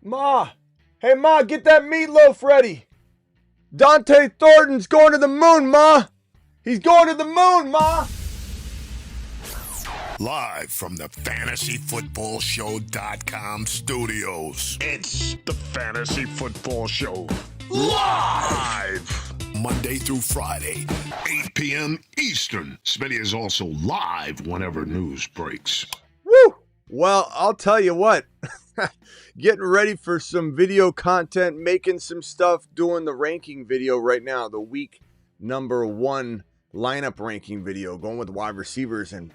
Ma! Hey, Ma, get that meatloaf ready! Dante Thornton's going to the moon, Ma! He's going to the moon, Ma! Live from the FantasyFootballShow.com studios. It's the Fantasy Football Show. Live! Monday through Friday, 8 p.m. Eastern. Smitty is also live whenever news breaks. Woo! Well, I'll tell you what. Getting ready for some video content, making some stuff, doing the ranking video right now. The week number 1 lineup ranking video, going with wide receivers, and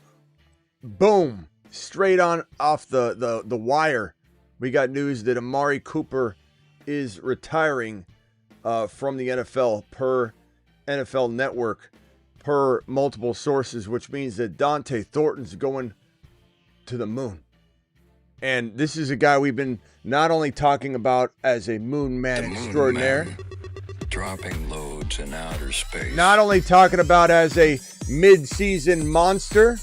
boom, straight on off the wire, we got news that Amari Cooper is retiring from the NFL per NFL Network, per multiple sources, which means that Dante Thornton's going to the moon. And this is a guy we've been not only talking about as a moon man extraordinaire, dropping loads in outer space, not only talking about as a mid-season monster,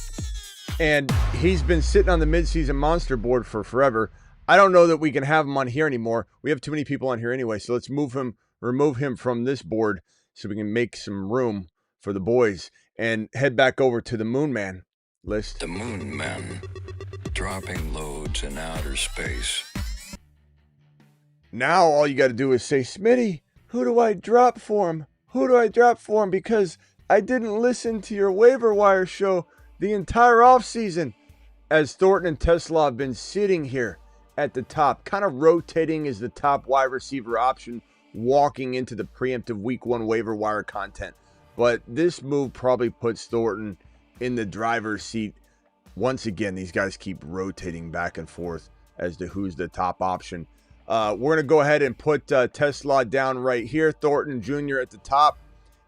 and he's been sitting on the mid-season monster board for forever. I don't know that we can have him on here anymore. We have too many people on here anyway, so let's remove him from this board so we can make some room for the boys and head back over to the Moon Man list. The Moon Man, dropping loads in outer space. Now all you got to do is say, Smitty, who do I drop for him? Who do I drop for him? Because I didn't listen to your waiver wire show the entire offseason, as Thornton and Tesla have been sitting here at the top, kind of rotating as the top wide receiver option, walking into the preemptive week 1 waiver wire content. But this move probably puts Thornton in the driver's seat. Once again, these guys keep rotating back and forth as to who's the top option. We're going to go ahead and put Tesla down right here. Thornton Jr. at the top.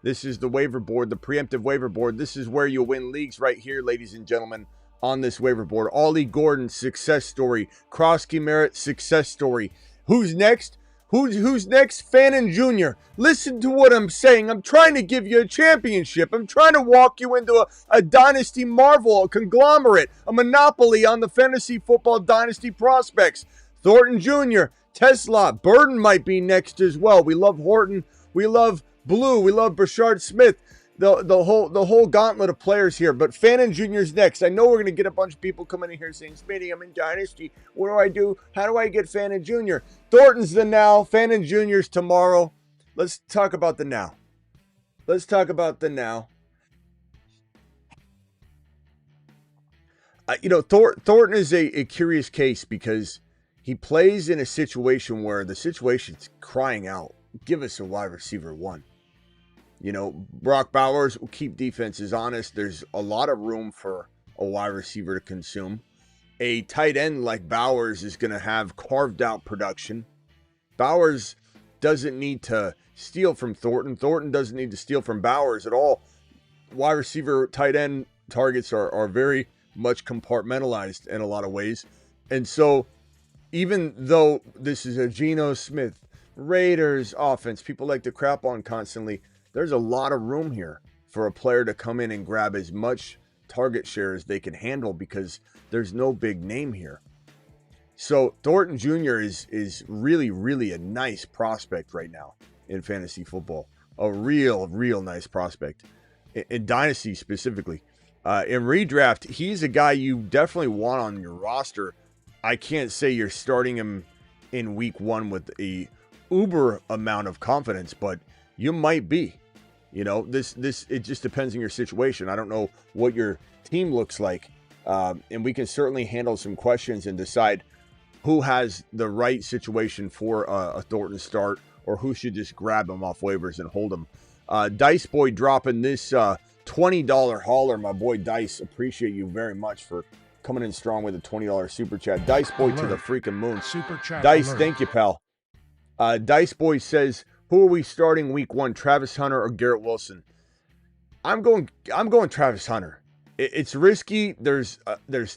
This is the waiver board, the preemptive waiver board. This is where you win leagues right here, ladies and gentlemen, on this waiver board. Ollie Gordon, success story. Krosky Merritt, success story. Who's next? Who's next? Fannin Jr. Listen to what I'm saying. I'm trying to give you a championship. I'm trying to walk you into a dynasty marvel, a conglomerate, a monopoly on the fantasy football dynasty prospects. Thornton Jr., Tesla, Burden might be next as well. We love Horton. We love Blue. We love Brashard Smith. The whole gauntlet of players here. But Fannin Jr.'s next. I know we're going to get a bunch of people coming in here saying, Smitty, I'm in Dynasty. What do I do? How do I get Fannin Jr.? Thornton's the now. Fannin Jr.'s tomorrow. Let's talk about the now. Thornton is a curious case because he plays in a situation where the situation's crying out, give us a wide receiver 1. Brock Bowers will keep defenses honest. There's a lot of room for a wide receiver to consume. A tight end like Bowers is going to have carved out production. Bowers doesn't need to steal from Thornton. Thornton doesn't need to steal from Bowers at all. Wide receiver tight end targets are very much compartmentalized in a lot of ways. And so even though this is a Geno Smith Raiders offense people like to crap on constantly, there's a lot of room here for a player to come in and grab as much target share as they can handle because there's no big name here. So Thornton Jr. is really, really a nice prospect right now in fantasy football. A real nice prospect. In Dynasty specifically. In redraft, he's a guy you definitely want on your roster. I can't say you're starting him in week 1 with a uber amount of confidence, but you might be. It just depends on your situation. I don't know what your team looks like. And we can certainly handle some questions and decide who has the right situation for a Thornton start or who should just grab him off waivers and hold him. Dice Boy dropping this $20 hauler. My boy Dice, appreciate you very much for coming in strong with a $20 super chat. Dice Boy alert. To the freaking moon. Super chat. Dice, alert. Thank you, pal. Dice Boy says, who are we starting week 1, Travis Hunter or Garrett Wilson? I'm going Travis Hunter. It's risky. There's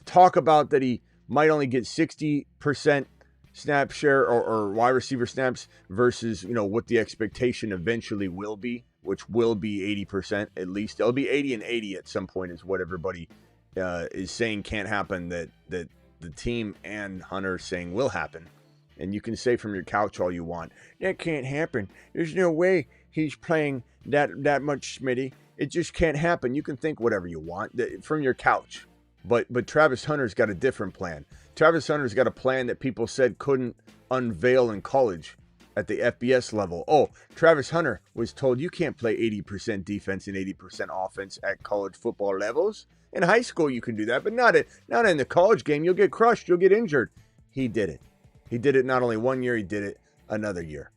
talk about that he might only get 60% snap share or wide receiver snaps versus what the expectation eventually will be, which will be 80% at least. It'll be 80 and 80 at some point is what everybody is saying can't happen, that the team and Hunter saying will happen. And you can say from your couch all you want, that can't happen. There's no way he's playing that much, Smitty. It just can't happen. You can think whatever you want from your couch. But Travis Hunter's got a different plan. Travis Hunter's got a plan that people said couldn't unveil in college at the FBS level. Oh, Travis Hunter was told you can't play 80% defense and 80% offense at college football levels. In high school you can do that, but not in the college game. You'll get crushed. You'll get injured. He did it. He did it not only one year, he did it another year.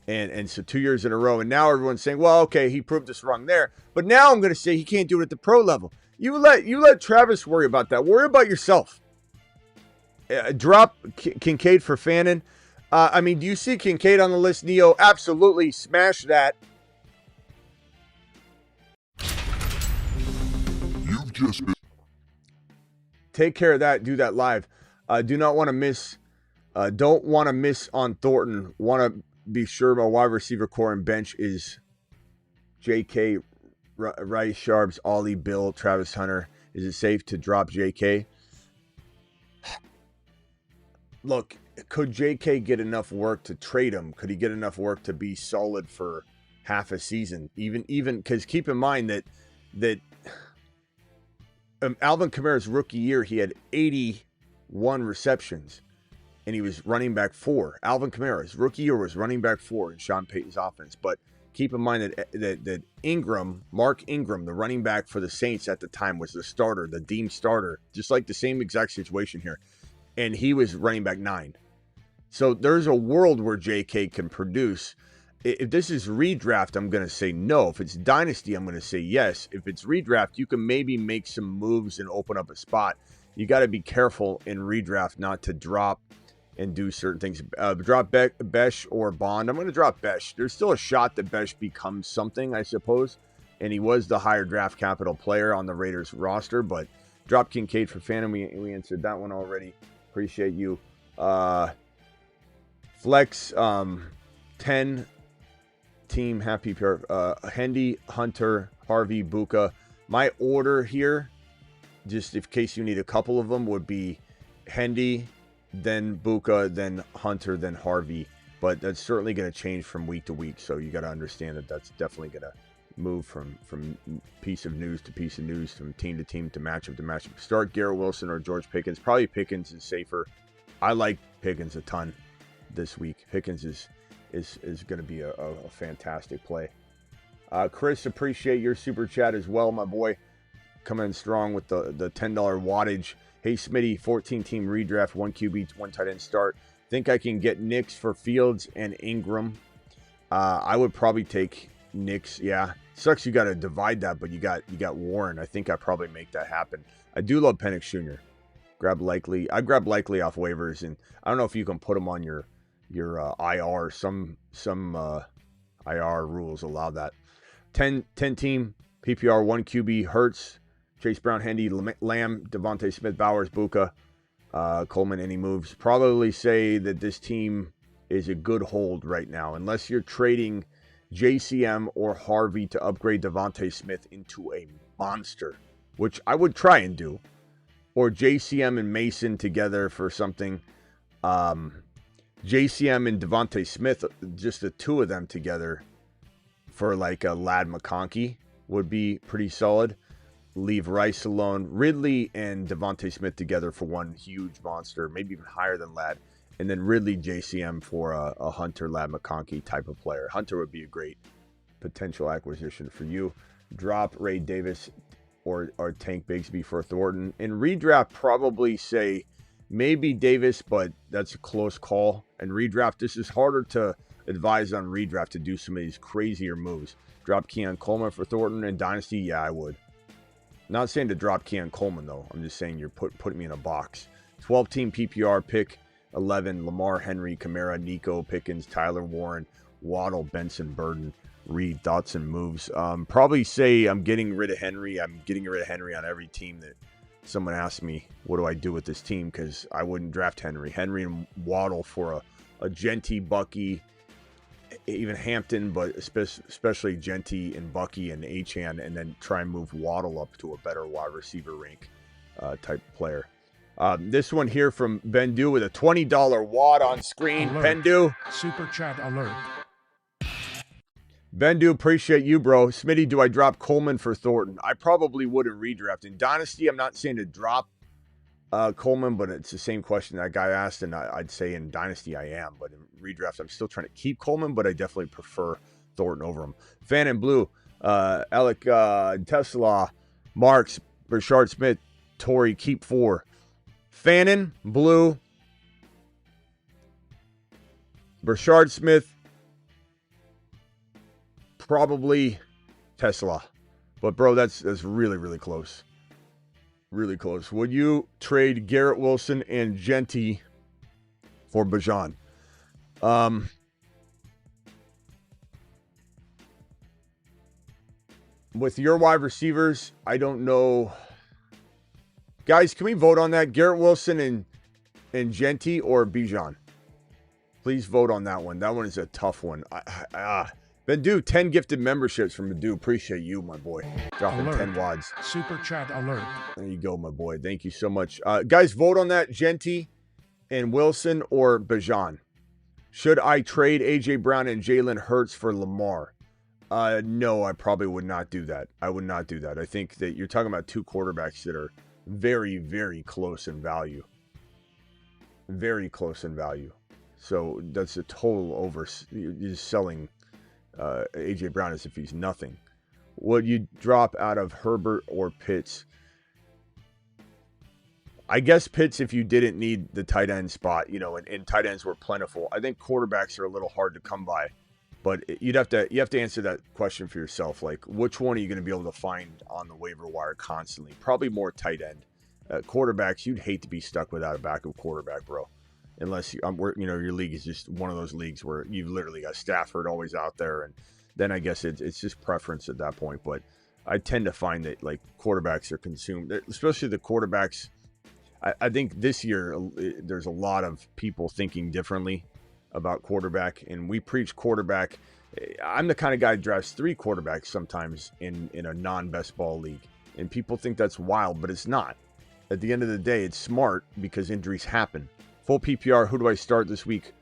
And so 2 years in a row. And now everyone's saying, well, okay, he proved us wrong there. But now I'm going to say he can't do it at the pro level. You let Travis worry about that. Worry about yourself. Drop Kincaid for Fannin. Do you see Kincaid on the list, Neo? Absolutely. Smash that. You've just been... Take care of that. Do that live. Do not want to miss. Don't want to miss on Thornton. Want to be sure my wide receiver core and bench is J.K., Rice, Sharps, Ollie, Bill, Travis Hunter. Is it safe to drop J.K.? Look, could J.K. get enough work to trade him? Could he get enough work to be solid for half a season? Even because keep in mind that Alvin Kamara's rookie year, he had 81 receptions. And he was running back 4. Alvin Kamara's rookie year was running back 4 in Sean Payton's offense. But keep in mind that Mark Ingram, the running back for the Saints at the time, was the starter, the deemed starter, just like the same exact situation here. And he was running back 9. So there's a world where JK can produce. If this is redraft, I'm going to say no. If it's dynasty, I'm going to say yes. If it's redraft, you can maybe make some moves and open up a spot. You got to be careful in redraft not to drop and do certain things. Drop Besh or Bond. I'm going to drop Besh. There's still a shot that Besh becomes something, I suppose. And he was the higher draft capital player on the Raiders roster. But drop Kincaid for Phantom. We answered that one already. Appreciate you. Flex 10 team happy pair. Hendy, Hunter, Harvey, Buka. My order here, just in case you need a couple of them, would be Hendy, then Buka, then Hunter, then Harvey. But that's certainly going to change from week to week. So you got to understand that that's definitely going to move from piece of news to piece of news, from team to team to matchup to matchup. Start Garrett Wilson or George Pickens. Probably Pickens is safer. I like Pickens a ton this week. Pickens is going to be a fantastic play. Chris, appreciate your super chat as well, my boy. Coming in strong with the $10 wattage. Hey, Smitty, 14-team redraft, 1 QB, 1 tight end start. Think I can get Knicks for Fields and Ingram. I would probably take Knicks. Yeah, sucks you got to divide that, but you got Warren. I think I probably make that happen. I do love Penix Jr. Grab Likely. I grab Likely off waivers, and I don't know if you can put him on your IR. Some IR rules allow that. 10-team PPR, 1 QB, Hurts, Chase Brown, Hendy, Lamb, Devontae Smith, Bowers, Buka, Coleman. Any moves? Probably say that this team is a good hold right now, unless you're trading JCM or Harvey to upgrade Devontae Smith into a monster, which I would try and do, or JCM and Mason together for something. JCM and Devontae Smith, just the two of them together for like a Ladd McConkey would be pretty solid. Leave Rice alone. Ridley and Devontae Smith together for one huge monster, maybe even higher than Ladd. And then Ridley, JCM for a Hunter, Ladd McConkey type of player. Hunter would be a great potential acquisition for you. Drop Ray Davis or Tank Bigsby for Thornton. In redraft, probably say maybe Davis, but that's a close call. And redraft, this is harder to advise on redraft to do some of these crazier moves. Drop Keon Coleman for Thornton. And Dynasty, yeah, I would. Not saying to drop Keon Coleman, though. I'm just saying you're putting me in a box. 12-team PPR pick, 11, Lamar, Henry, Kamara, Nico, Pickens, Tyler, Warren, Waddle, Benson, Burden, Reed, thoughts and moves. Probably say I'm getting rid of Henry. I'm getting rid of Henry on every team that someone asks me, what do I do with this team? Because I wouldn't draft Henry. Henry and Waddle for a Genty, Bucky, even Hampton, but especially Genty and Bucky and Achane, and then try and move Waddle up to a better wide receiver rank type player. This one here from Bendu with a $20 wad on screen. Alert. Bendu. Super chat alert. Bendu, appreciate you, bro. Smitty, do I drop Coleman for Thornton? I probably would in redraft. In Dynasty, I'm not saying to drop Coleman, but it's the same question that guy asked, and I'd say in Dynasty I am, but in redraft I'm still trying to keep Coleman, but I definitely prefer Thornton over him. Fan in blue, Alec, Tesla, Marks, Burchard Smith, Torrey, keep 4. Fannin, blue, Burchard Smith, probably Tesla. But, bro, that's really, really close. Really close. Would you trade Garrett Wilson and Genty for Bijan? With your wide receivers, I don't know. Guys, can we vote on that? Garrett Wilson and Genty or Bijan? Please vote on that one. That one is a tough one. Bendu, 10 gifted memberships from Bendu. Appreciate you, my boy. Dropping Alert. 10 wads. Super chat alert. There you go, my boy. Thank you so much. Guys, vote on that. Genty and Wilson or Bijan. Should I trade A.J. Brown and Jalen Hurts for Lamar? No, I probably would not do that. I would not do that. I think that you're talking about 2 quarterbacks that are very, very close in value. Very close in value. So that's a total over. You're just selling A.J. Brown as if he's nothing. Would you drop out of Herbert or Pitts? I guess Pitts if you didn't need the tight end spot, and tight ends were plentiful. I think quarterbacks are a little hard to come by, but you have to answer that question for yourself. Like, which one are you going to be able to find on the waiver wire constantly? Probably more tight end. Quarterbacks, you'd hate to be stuck without a backup quarterback, bro. Unless your league is just one of those leagues where you've literally got Stafford always out there, and then I guess it's just preference at that point. But I tend to find that like quarterbacks are consumed, especially the quarterbacks. I think this year there's a lot of people thinking differently about quarterback, and we preach quarterback. I'm the kind of guy who drafts 3 quarterbacks sometimes in a non-best ball league, and people think that's wild, but it's not. At the end of the day, it's smart because injuries happen. Full PPR, who do I start this week?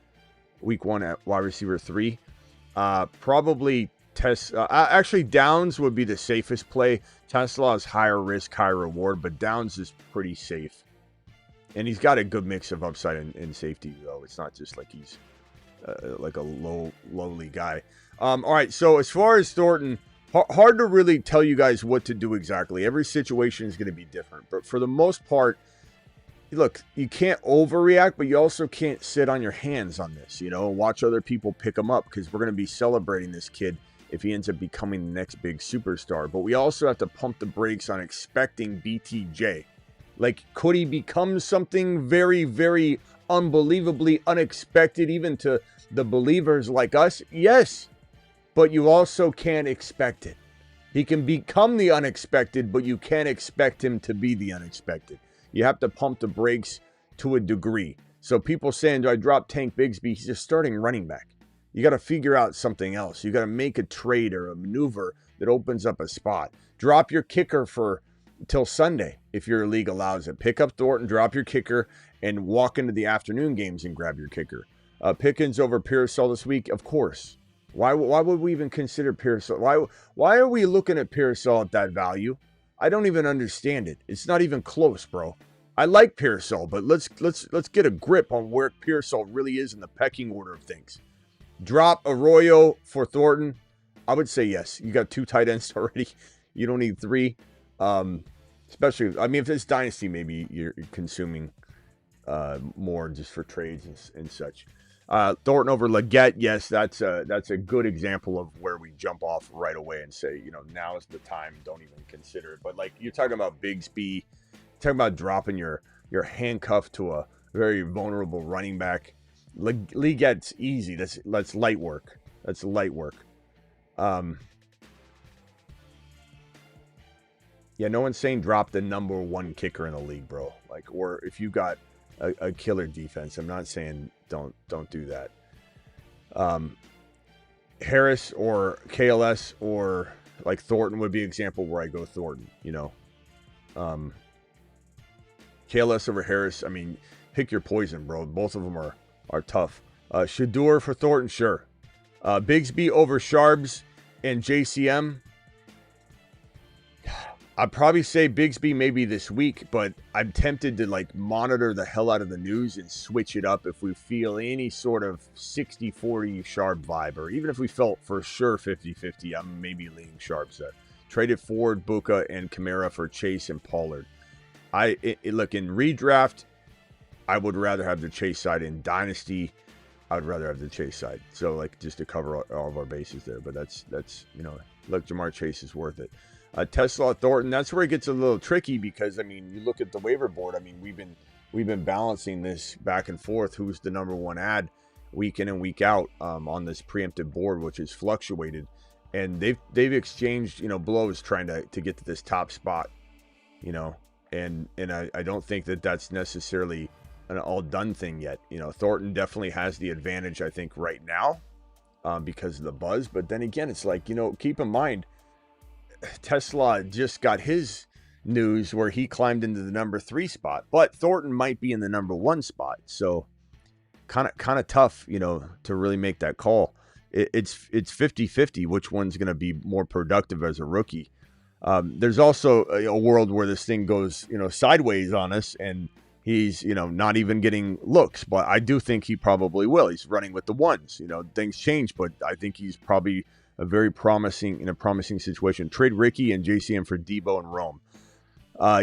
Week 1 at wide receiver 3. Probably actually Downs would be the safest play. Tesla is higher risk, higher reward, but Downs is pretty safe. And he's got a good mix of upside and safety, though. It's not just like he's like a lowly guy. All right, so as far as Thornton, hard to really tell you guys what to do exactly. Every situation is going to be different. But for the most part, look, you can't overreact, but you also can't sit on your hands on this, and watch other people pick him up, because we're going to be celebrating this kid if he ends up becoming the next big superstar. But we also have to pump the brakes on expecting BTJ. Like, could he become something very, very unbelievably unexpected, even to the believers like us? Yes, but you also can't expect it. He can become the unexpected, but you can't expect him to be the unexpected. You have to pump the brakes to a degree. So people saying, do I drop Tank Bigsby? He's a starting running back. You got to figure out something else. You got to make a trade or a maneuver that opens up a spot. Drop your kicker till Sunday if your league allows it. Pick up Thornton, drop your kicker, and walk into the afternoon games and grab your kicker. Pickens over Pearsall this week, of course. Why would we even consider Pearsall? Why are we looking at Pearsall at that value? I don't even understand it. It's not even close, bro. I like Pearsall, but let's get a grip on where Pearsall really is in the pecking order of things. Drop Arroyo for Thornton. I would say yes. You got 2 tight ends already. You don't need 3. Especially, if it's Dynasty, maybe you're consuming more just for trades and such. Thornton over Leggett, yes, that's a good example of where we jump off right away and say, now is the time. Don't even consider it. But like you're talking about Bigsby, talking about dropping your handcuff to a very vulnerable running back. Leggett's easy. That's light work. That's light work. Yeah, no one's saying drop the number 1 kicker in the league, bro. Like, or if you got a killer defense, I'm not saying don't do that. Harris or KLS or like Thornton would be an example where I go Thornton, KLS over Harris. I mean, pick your poison, bro. Both of them are tough. Shador for Thornton, sure. Bigsby over Sharbs and JCM. I'd probably say Bigsby maybe this week, but I'm tempted to like monitor the hell out of the news and switch it up if we feel any sort of 60-40 Sharp vibe, or even if we felt for sure 50-50, I'm maybe leaning Sharp set. Traded Ford, Buka, and Kamara for Chase and Pollard. Look, in redraft, I would rather have the Chase side. In Dynasty, I would rather have the Chase side. So, like, just to cover all of our bases there. But that's look, Jamar Chase is worth it. Tesla Thornton, that's where it gets a little tricky because, I mean, you look at the waiver board. I mean, we've been balancing this back and forth. Who's the number one ad week in and week out on this preemptive board, which has fluctuated. And they've exchanged, blows trying to get to this top spot, and I don't think that's necessarily an all done thing yet. Thornton definitely has the advantage, I think, right now because of the buzz. But then again, it's like, keep in mind, Tesla just got his news where he climbed into the number 3 spot, but Thornton might be in the number 1 spot. So kind of tough, to really make that call. It's 50-50 which one's going to be more productive as a rookie. There's also a world where this thing goes, sideways on us and he's, not even getting looks, but I do think he probably will. He's running with the ones, things change, but I think he's probably a very promising situation. Trade Ricky and JCM for Debo and Rome.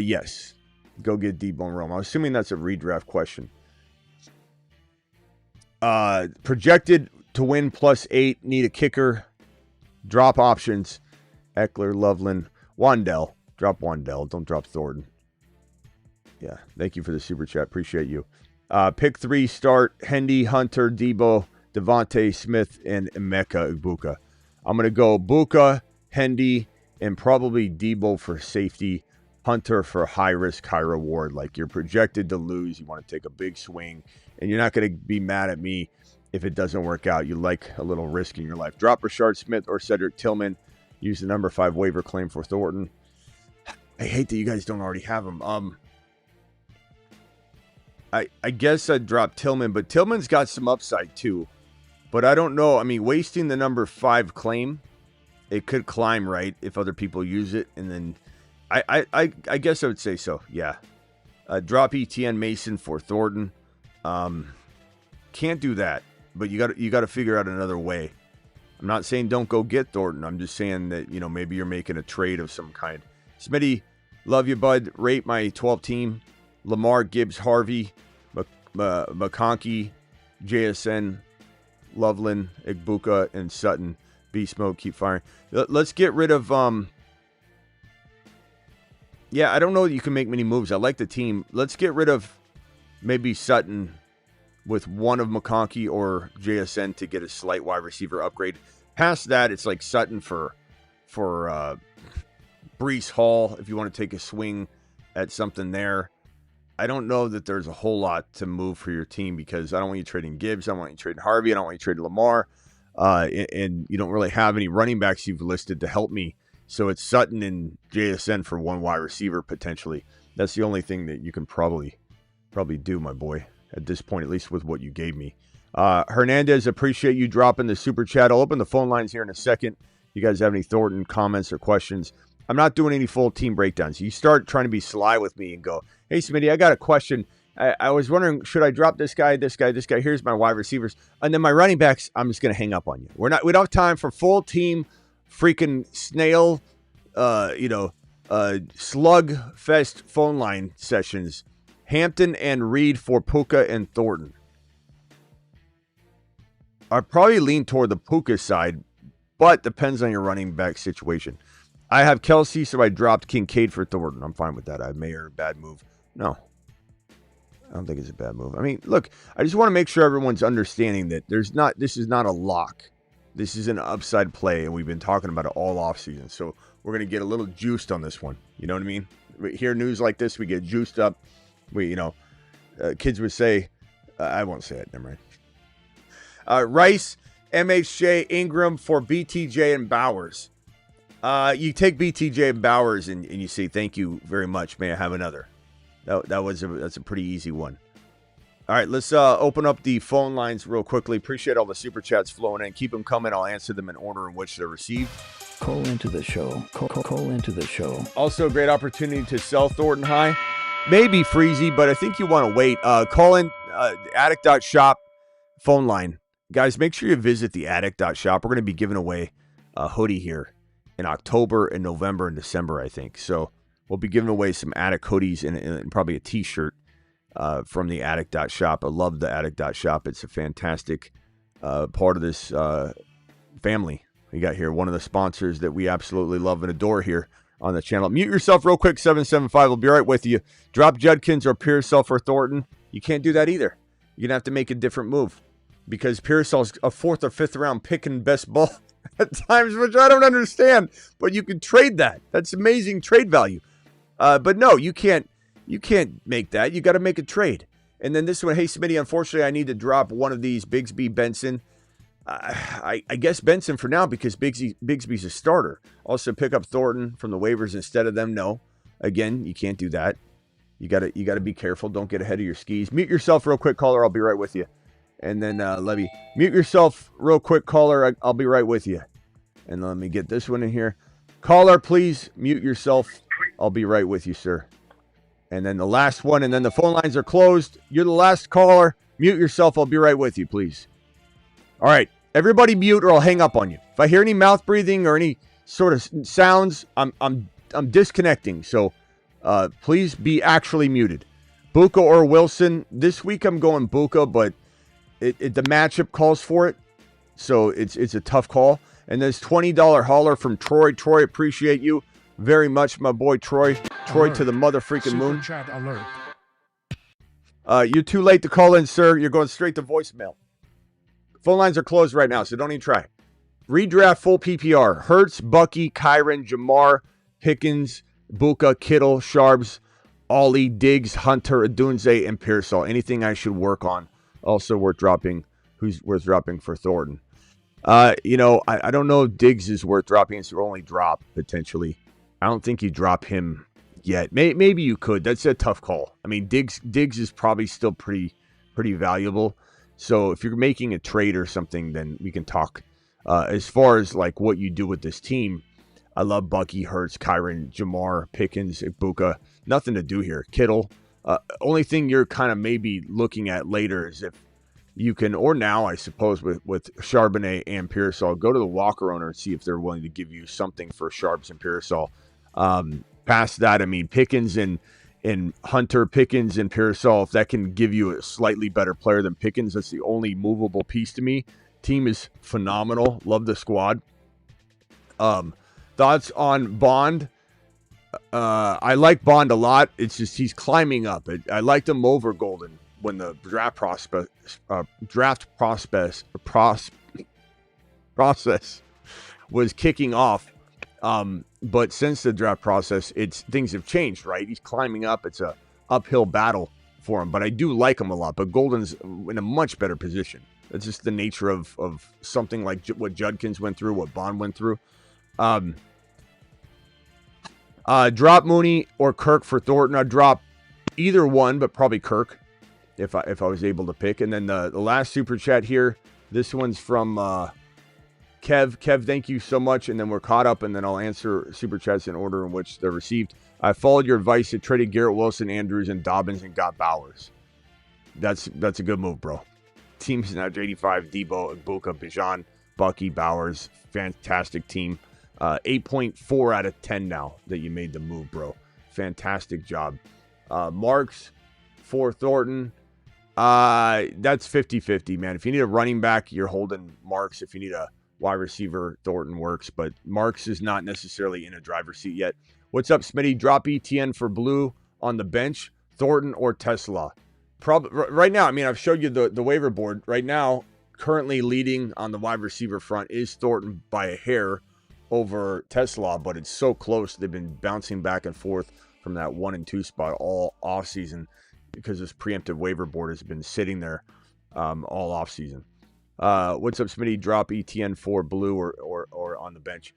Yes, go get Debo and Rome. I'm assuming that's a redraft question. Projected to win +8, need a kicker. Drop options. Eckler, Loveland, Wandell. Drop Wandell. Don't drop Thornton. Yeah, thank you for the super chat. Appreciate you. Pick 3 start. Hendy, Hunter, Debo, Devontae Smith, and Emeka Ibuka. I'm going to go Buka, Hendy, and probably Debo for safety. Hunter for high risk, high reward. Like, you're projected to lose. You want to take a big swing, and you're not going to be mad at me if it doesn't work out. You like a little risk in your life. Drop Rashard Smith or Cedric Tillman. Use the number 5 waiver claim for Thornton. I hate that you guys don't already have him. I guess I'd drop Tillman, but Tillman's got some upside too. But I don't know. I mean, wasting the number 5 claim, it could climb, right, if other people use it. And then I guess I would say so, yeah. Drop ETN Mason for Thornton. Can't do that, but you got to figure out another way. I'm not saying don't go get Thornton. I'm just saying that, maybe you're making a trade of some kind. Smitty, love you, bud. Rate my 12 team. Lamar, Gibbs, Harvey, McConkey, JSN, Loveland, Igbuka, and Sutton. Beast mode, keep firing. Let's get rid of... Yeah, I don't know that you can make many moves. I like the team. Let's get rid of maybe Sutton with one of McConkey or JSN to get a slight wide receiver upgrade. Past that, it's like Sutton for Breece Hall, if you want to take a swing at something there. I don't know that there's a whole lot to move for your team because I don't want you trading Gibbs. I don't want you trading Harvey. I don't want you trading Lamar. And you don't really have any running backs you've listed to help me. So it's Sutton and JSN for one wide receiver potentially. That's the only thing that you can probably do, my boy, at this point, at least with what you gave me. Hernandez, appreciate you dropping the super chat. I'll open the phone lines here in a second. You guys have any Thornton comments or questions? I'm not doing any full team breakdowns. You start trying to be sly with me and go, hey, Smitty, I got a question. I was wondering, should I drop this guy, this guy, this guy? Here's my wide receivers. And then my running backs, I'm just going to hang up on you. We don't have time for full team freaking snail, slug fest phone line sessions. Hampton and Reed for Puka and Thornton. I probably lean toward the Puka side, but depends on your running back situation. I have Kelsey, so I dropped Kincaid for Thornton. I'm fine with that. I may or a bad move. No. I don't think it's a bad move. I mean, look, I just want to make sure everyone's understanding that this is not a lock. This is an upside play, and we've been talking about it all offseason. So we're going to get a little juiced on this one. You know what I mean? We hear news like this, we get juiced up. Kids would say, I won't say it. Never mind. Rice, MHJ, Ingram for BTJ and Bowers. You take BTJ and Bowers and you say, thank you very much. May I have another? That's a pretty easy one. All right, let's open up the phone lines real quickly. Appreciate all the super chats flowing in. Keep them coming. I'll answer them in order in which they're received. Call into the show. Call into the show. Also, a great opportunity to sell Thornton High. Maybe Freezy, but I think you want to wait. Call in addict.shop phone line. Guys, make sure you visit the addict.shop. We're going to be giving away a hoodie here in October and November and December, I think. So we'll be giving away some Addict hoodies and probably a t-shirt from the addict.shop. I love the addict.shop. It's a fantastic part of this family we got here. One of the sponsors that we absolutely love and adore here on the channel. Mute yourself real quick, 775. We'll be right with you. Drop Judkins or Pearsall for Thornton. You can't do that either. You're going to have to make a different move because Pearsall's a 4th or 5th round picking best ball at times, which I don't understand. But you can trade that. That's amazing trade value. But no, you can't make that. You got to make a trade. And then this one, hey, Smitty, unfortunately, I need to drop one of these Bigsby Benson. I guess Benson for now because Bigsby's a starter. Also, pick up Thornton from the waivers instead of them. No, again, you can't do that. You gotta be careful. Don't get ahead of your skis. Mute yourself real quick, caller. I'll be right with you. And then Levy, mute yourself real quick, caller. I'll be right with you. And let me get this one in here. Caller, please mute yourself. I'll be right with you, sir. And then the last one, and then the phone lines are closed. You're the last caller. Mute yourself. I'll be right with you, please. All right. Everybody mute or I'll hang up on you. If I hear any mouth breathing or any sort of sounds, I'm disconnecting. So please be actually muted. Buka or Wilson. This week I'm going Buka, but the matchup calls for it. So it's a tough call. And there's $20 hauler from Troy. Troy, appreciate you very much, my boy Troy. Troy Alert. to the mother freaking moon. Super chat alert. You're too late to call in, sir. You're going straight to voicemail. Phone lines are closed right now, so don't even try. Redraft full PPR. Hurts, Bucky, Kyron, Jamar, Pickens, Buka, Kittle, Sharps, Ollie, Diggs, Hunter, Adunze, and Pearsall. Anything I should work on. Also worth dropping. Who's worth dropping for Thornton? I don't know if Diggs is worth dropping. It's your only drop, potentially. I don't think you drop him yet. Maybe you could. That's a tough call. I mean, Diggs is probably still pretty valuable. So if you're making a trade or something, then we can talk. As far as like what you do with this team, I love Bucky, Hurts, Kyron, Jamar, Pickens, Ibuka. Nothing to do here. Kittle. Only thing you're kind of maybe looking at later is if you can, or now I suppose with Charbonnet and Pearsall, go to the Walker owner and see if they're willing to give you something for Sharps and Pearsall. Past that, I mean, Pickens and Hunter, Pickens and Pearsall, if that can give you a slightly better player than Pickens, that's the only movable piece to me. Team is phenomenal. Love the squad. Thoughts on Bond? I like Bond a lot. It's just he's climbing up. I liked him over Golden when the draft process was kicking off. But since the draft process, things have changed, right? He's climbing up. It's a uphill battle for him, but I do like him a lot. But Golden's in a much better position. It's just the nature of something like what Judkins went through, what Bond went through. Drop Mooney or Kirk for Thornton. I'd drop either one, but probably Kirk if I was able to pick. And then the last super chat here, this one's from Kev. Kev, thank you so much. And then we're caught up, and then I'll answer super chats in order in which they're received. I followed your advice to traded Garrett Wilson, Andrews, and Dobbins and got Bowers. That's a good move, bro. Team's now 85, Debo, Ibuka, Bijan, Bucky, Bowers. Fantastic team. 8.4 out of 10 now that you made the move, bro. Fantastic job. Marks for Thornton. That's 50-50, man. If you need a running back, you're holding Marks. If you need a wide receiver, Thornton works. But Marks is not necessarily in a driver's seat yet. What's up, Smitty? Drop ETN for Blue on the bench. Thornton or Tesla? Probably right now. I mean, I've showed you the waiver board. Right now, currently leading on the wide receiver front is Thornton by a hair over Tesla, but it's so close. They've been bouncing back and forth from that 1 and 2 spot all offseason because this preemptive waiver board has been sitting there all offseason. What's up, Smitty? Drop ETN for Blue or on the bench.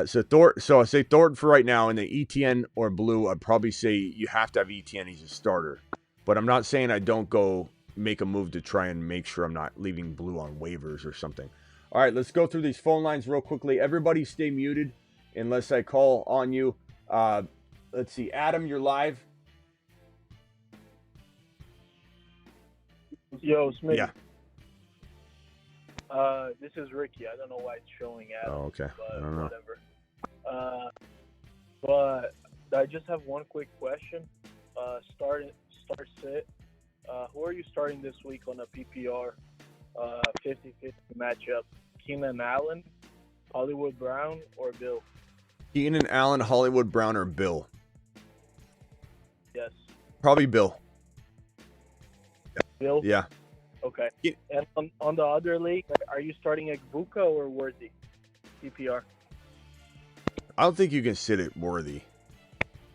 So I say Thornton for right now, and the ETN or Blue, I'd probably say you have to have ETN. He's a starter. But I'm not saying I don't go make a move to try and make sure I'm not leaving Blue on waivers or something. All right, let's go through these phone lines real quickly. Everybody stay muted unless I call on you. Let's see. Adam, you're live. Yo, Smitty. Yeah. This is Ricky. I don't know why it's showing Adam. Oh, okay. But I don't know. whatever. But I just have one quick question. Start sit. Who are you starting this week on a PPR 50-50 matchup? Keenan Allen, Hollywood Brown, or Bill? Keenan Allen, Hollywood Brown, or Bill? Yes. Probably Bill. Bill? Yeah. Okay. Yeah. And on the other league, are you starting Buka or Worthy? PPR. I don't think you can sit it Worthy.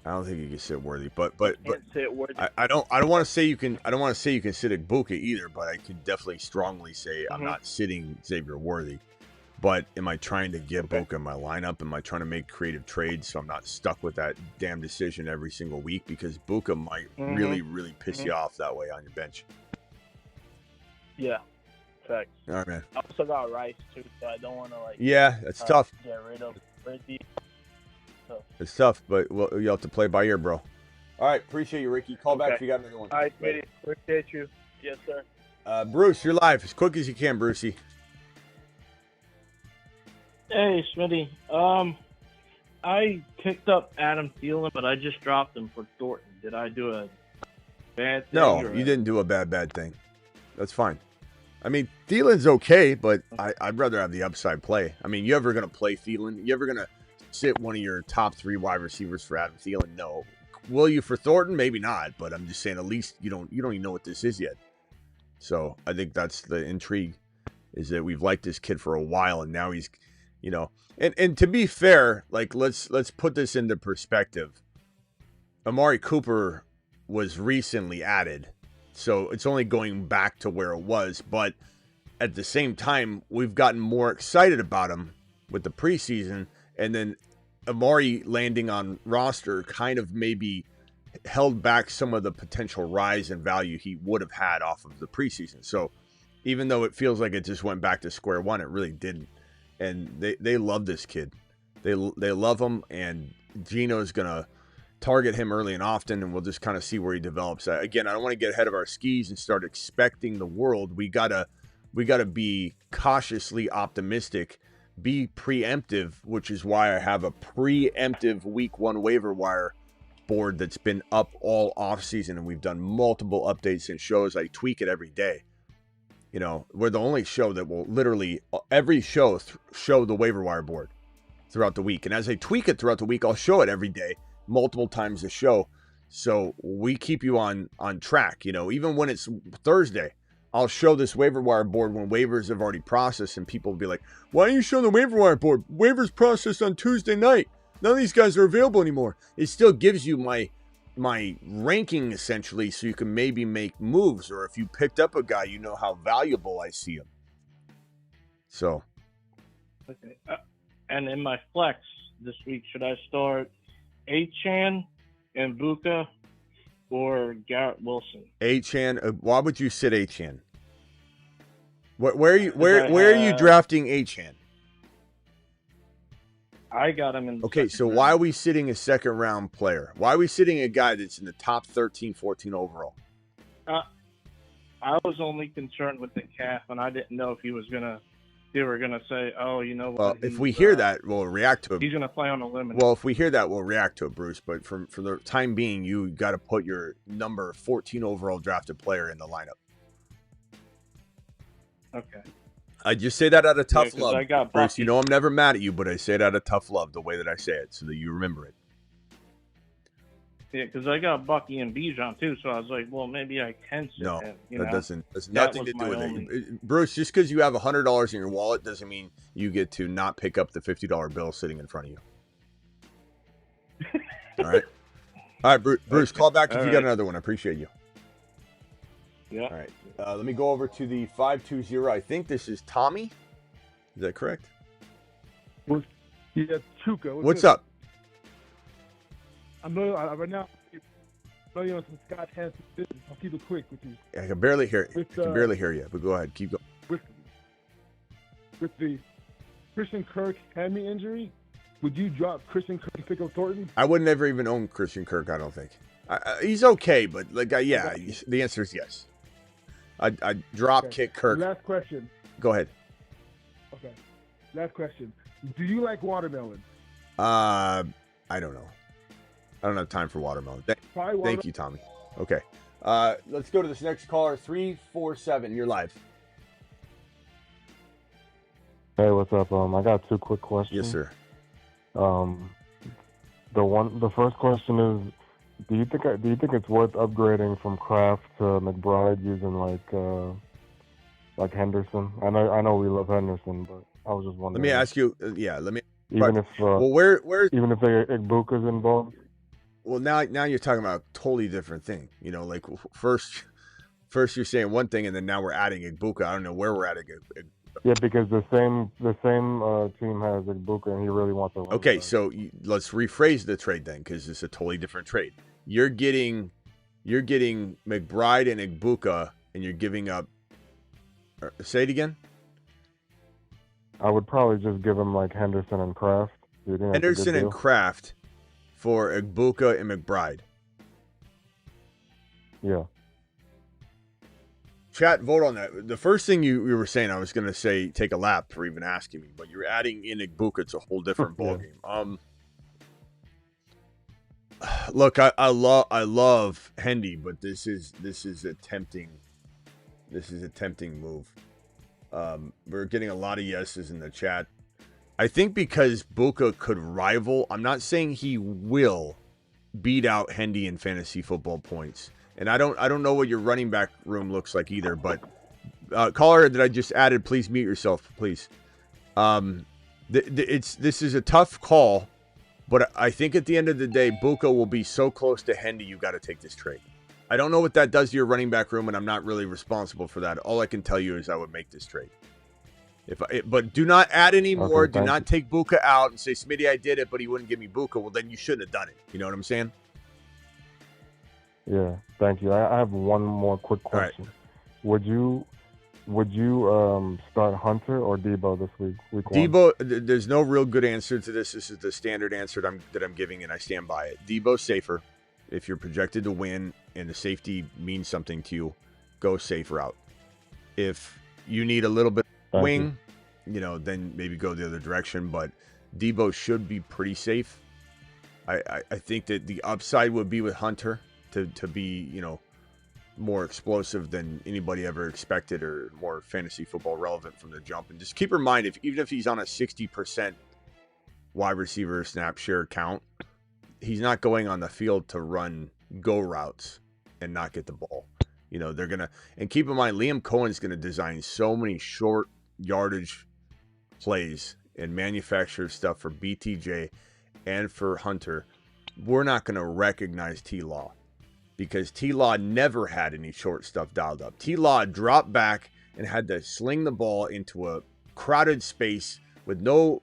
I don't think you can sit Worthy, but Can't sit Worthy. I don't want to say you can. I don't want to say you can sit at Buka either. But I can definitely strongly say I'm not sitting Xavier Worthy. But am I trying to get Buka in my lineup? Am I trying to make creative trades so I'm not stuck with that damn decision every single week? Because Buka might really piss you off that way on your bench. Yeah. Facts. All right, man. I also got Rice too, so I don't want to Yeah, it's tough. Get rid of Worthy. It's tough, but you have to play by ear, bro. All right, appreciate you, Ricky. Call back if you got another one. All right, Smitty. Appreciate you. Yes, sir. Bruce, you're live as quick as you can, Brucey. Hey, Smitty. I picked up Adam Thielen, but I just dropped him for Thornton. Did I do a bad thing? No, you didn't do a bad thing. That's fine. I mean, Thielen's okay, but I'd rather have the upside play. I mean, you ever going to play Thielen? You ever going to sit one of your top 3 wide receivers for Adam Thielen? No. Will you for Thornton? Maybe not, but I'm just saying at least you don't even know what this is yet. So I think that's the intrigue, is that we've liked this kid for a while, and now he's, and to be fair, like let's put this into perspective. Amari Cooper was recently added, so it's only going back to where it was, but at the same time, we've gotten more excited about him with the preseason, and then Amari landing on roster kind of maybe held back some of the potential rise in value he would have had off of the preseason. So even though it feels like it just went back to square one, it really didn't. And they love this kid. They love him, and Gino's going to target him early and often, and we'll just kind of see where he develops. Again, I don't want to get ahead of our skis and start expecting the world. We gotta be cautiously optimistic, be preemptive, which is why I have a preemptive week 1 waiver wire board that's been up all off season, and we've done multiple updates and shows. I tweak it every day. We're the only show that will literally every show show the waiver wire board throughout the week. And as I tweak it throughout the week, I'll show it every day, multiple times a show. So we keep you on track. Even when it's Thursday, I'll show this waiver wire board when waivers have already processed, and people will be like, why don't you show the waiver wire board? Waivers processed on Tuesday night. None of these guys are available anymore. It still gives you my ranking, essentially, so you can maybe make moves, or if you picked up a guy, you know how valuable I see him. So. Okay. And in my flex this week, should I start Achane and Buka or Garrett Wilson? Achane. Why would you sit Achane? Where are you drafting Achane? I got him in the Okay, so why are we sitting a second round player? Why are we sitting a guy that's in the top 13, 14 overall? I was only concerned with the calf, and I didn't know if they were gonna say, oh, you know what? Well, if we hear that, we'll react to it. He's gonna play on a limit. Well, if we hear that, we'll react to it, Bruce. But for the time being, you got to put your number 14 overall drafted player in the lineup. Okay. I just say that out of tough 'cause love, I got Bruce. Bucky. I'm never mad at you, but I say it out of tough love, the way that I say it, so that you remember it. Yeah, because I got Bucky and Bijan too, so I was like, well, maybe I can sit No, him. that doesn't. That's nothing to do with it, Bruce. Just because you have $100 in your wallet doesn't mean you get to not pick up the $50 bill sitting in front of you. All right, Bruce. Call back if you got another one. I appreciate you. Yeah. All right. Let me go over to the 520. I think this is Tommy. Is that correct? Yeah, Chuka. What's up? I'm right now. I'm on some Scott Hansen business. I'll keep it quick with you. I can barely hear you. But go ahead. Keep going. With the Christian Kirk hammy injury, would you drop Christian Kirk and pick up Thornton? I would never even own Christian Kirk, I don't think. He's okay, but the answer is yes. I'd drop kick Kirk. Last question. Go ahead. Okay. Last question. Do you like watermelon? I don't know. I don't have time for watermelon. Thank you, Tommy. Okay. Let's go to this next caller. 347. You're live. Hey, what's up? I got two quick questions. Yes, sir. The first question is, do you think it's worth upgrading from Kraft to McBride using like Henderson? I know we love Henderson, but I was just wondering. Let me ask you. Even if Igbuka's involved. Well, now you're talking about a totally different thing. You know, like first you're saying one thing, and then now we're adding Igbuka. I don't know where we're adding Igbuka. Yeah, because the same team has Igbuka, and he really wants to. Okay, so let's rephrase the trade then, because it's a totally different trade. You're getting McBride and Igbuka, and you're giving up. Say it again. I would probably just give him like Henderson and Kraft. Henderson and Kraft for Igbuka and McBride. Yeah. Chat, vote on that. The first thing you were saying, I was going to say take a lap for even asking me, but you're adding in Igbuka. It's a whole different ballgame. Look, I love Hendy, but this is a tempting move. We're getting a lot of yeses in the chat. I think because Buka could rival, I'm not saying he will beat out Hendy in fantasy football points. And I don't know what your running back room looks like either, but caller that I just added, please mute yourself, please. This is a tough call, but I think at the end of the day, Buka will be so close to Hendy, you got to take this trade. I don't know what that does to your running back room, and I'm not really responsible for that. All I can tell you is I would make this trade. But do not add any more. Do not take Buka out and say, Smitty, I did it, but he wouldn't give me Buka. Well, then you shouldn't have done it. You know what I'm saying? Yeah, thank you. I have one more quick question. Right. Would you start Hunter or Debo this week? Debo, there's no real good answer to this. This is the standard answer that I'm giving, and I stand by it. Debo's safer. If you're projected to win and the safety means something to you, go safe route. If you need a little bit of wing, then maybe go the other direction. But Debo should be pretty safe. I think that the upside would be with Hunter to be, more explosive than anybody ever expected or more fantasy football relevant from the jump. And just keep in mind, even if he's on a 60% wide receiver snap share count, he's not going on the field to run go routes and not get the ball. They're going to, and keep in mind, Liam Cohen's going to design so many short yardage plays and manufacture stuff for BTJ and for Hunter. We're not going to recognize T-Law because T-Law never had any short stuff dialed up. T-Law dropped back and had to sling the ball into a crowded space with no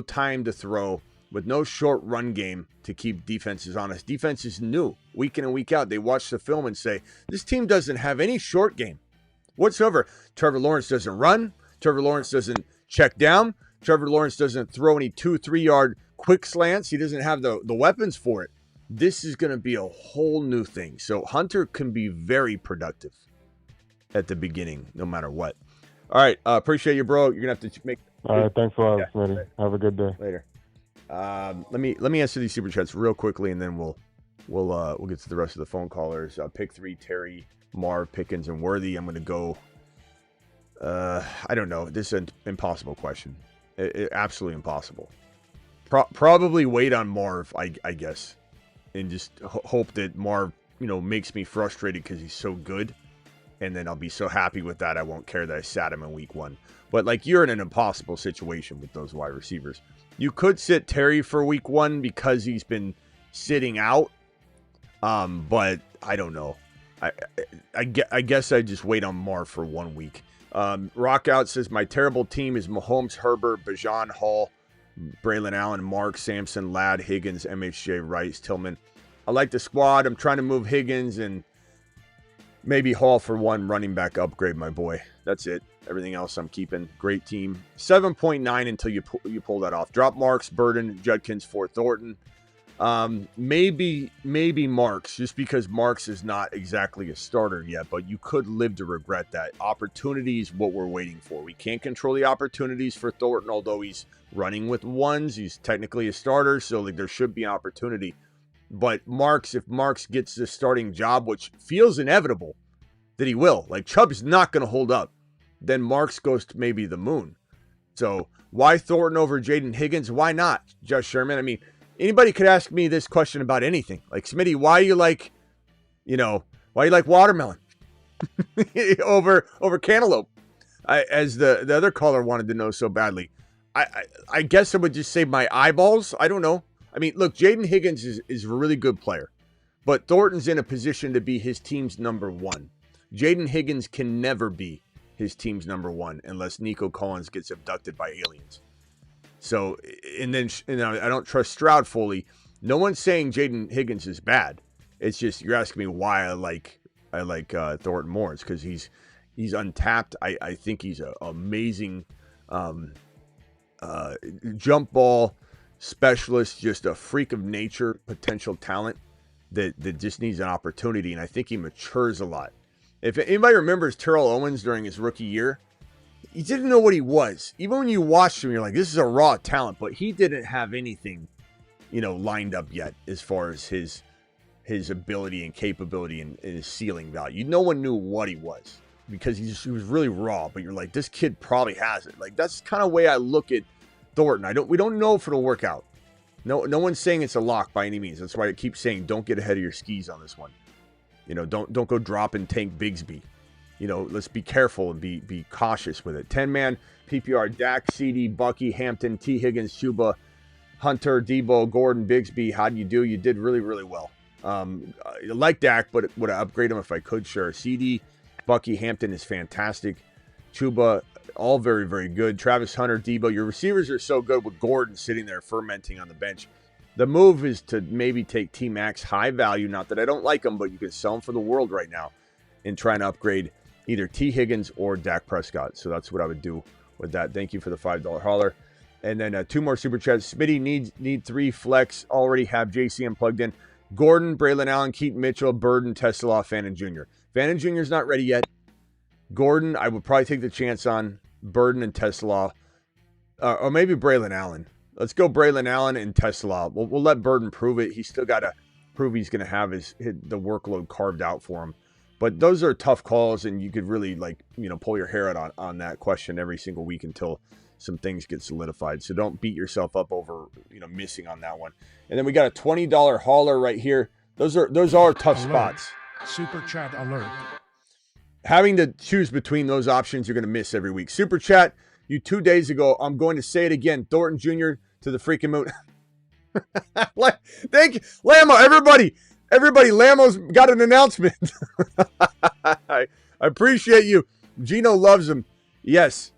time to throw, with no short run game to keep defenses honest. Defenses knew week in and week out. They watch the film and say, this team doesn't have any short game whatsoever. Trevor Lawrence doesn't run. Trevor Lawrence doesn't check down. Trevor Lawrence doesn't throw any 2-3 yard quick slants. He doesn't have the weapons for it. This is going to be a whole new thing. So Hunter can be very productive at the beginning, no matter what. All right. Appreciate you, bro. You're going to have to make. All right. Thanks a lot, Smitty. Have a good day. Later. Let me answer these super chats real quickly, and then we'll get to the rest of the phone callers. Pick 3: Terry, Marv, Pickens, and Worthy. I'm going to go. I don't know. This is an impossible question. Absolutely impossible. Probably wait on Marv, I guess, and just hope that Marv, makes me frustrated because he's so good, and then I'll be so happy with that I won't care that I sat him in week 1. But you're in an impossible situation with those wide receivers. You could sit Terry for week 1 because he's been sitting out, but I don't know. I guess I just wait on Marv for 1 week. Rockout says my terrible team is Mahomes, Herbert, Bijan, Hall, Braylon Allen, Mark, Sampson, Ladd, Higgins, MHJ, Rice, Tillman. I like the squad. I'm trying to move Higgins and maybe Hall for one running back upgrade, my boy. That's it. Everything else I'm keeping. Great team. 7.9 until you pull that off. Drop Marks, Burden, Judkins for Thornton. Maybe Marks, just because Marks is not exactly a starter yet, but you could live to regret that. Opportunities, what we're waiting for. We can't control the opportunities for Thornton, although he's running with ones. He's technically a starter, so like there should be opportunity. But Marks, if Marks gets the starting job, which feels inevitable that he will, like Chubb's not going to hold up, then Marks goes to maybe the moon. So why Thornton over Jaden Higgins? Why not, Josh Sherman? I mean, anybody could ask me this question about anything. Like, Smitty, why you like watermelon over cantaloupe? As the other caller wanted to know so badly. I guess I would just say my eyeballs. I don't know. I mean, look, Jaden Higgins is a really good player, but Thornton's in a position to be his team's number one. Jaden Higgins can never be his team's number one unless Nico Collins gets abducted by aliens. So, and then I don't trust Stroud fully. No one's saying Jaden Higgins is bad. It's just you're asking me why I like Thornton more. It's because he's untapped. I think he's an amazing jump ball specialist, just a freak of nature, potential talent that just needs an opportunity, and I think he matures a lot. If anybody remembers Terrell Owens during his rookie year, he didn't know what he was. Even when you watched him, you're like, this is a raw talent, but he didn't have anything, lined up yet as far as his ability and capability and his ceiling value. No one knew what he was because he was really raw, but you're like, this kid probably has it. Like, that's kind of the way I look at Thornton. We don't know if it'll work out. No one's saying it's a lock by any means. That's why I keep saying don't get ahead of your skis on this one. Don't go drop and tank Bigsby. Let's be careful and be cautious with it. 10-man PPR: Dak, CD, Bucky, Hampton, T. Higgins, Chuba, Hunter, Debo, Gordon, Bigsby. How do you do? You did really, really well. I like Dak, but would I upgrade him if I could? Sure. CD, Bucky, Hampton is fantastic. Chuba, all very, very good. Travis Hunter, Debo. Your receivers are so good with Gordon sitting there fermenting on the bench. The move is to maybe take T-Max, high value. Not that I don't like him, but you can sell him for the world right now and try and upgrade either T. Higgins or Dak Prescott. So that's what I would do with that. Thank you for the $5 holler. And then 2 more super chats. Smitty need 3 flex. Already have JCM plugged in. Gordon, Braylon Allen, Keaton Mitchell, Burden, Tesla, Fannin Jr. Fannin Jr. is not ready yet. Gordon, I would probably take the chance on. Burden and Tesla. Or maybe Braylon Allen. Let's go Braylon Allen and Tesla. We'll let Burden prove it. He's still got to prove he's going to have the workload carved out for him. But those are tough calls, and you could really pull your hair out on that question every single week until some things get solidified. So don't beat yourself up over missing on that one. And then we got a $20 hauler right here. Those are tough spots. Super chat alert. Having to choose between those options, you're going to miss every week. Super chat, you 2 days ago. I'm going to say it again. Thornton Jr. to the freaking moon. Thank you, Lamo. Everybody, Lamo's got an announcement. I appreciate you. Gino loves him. Yes,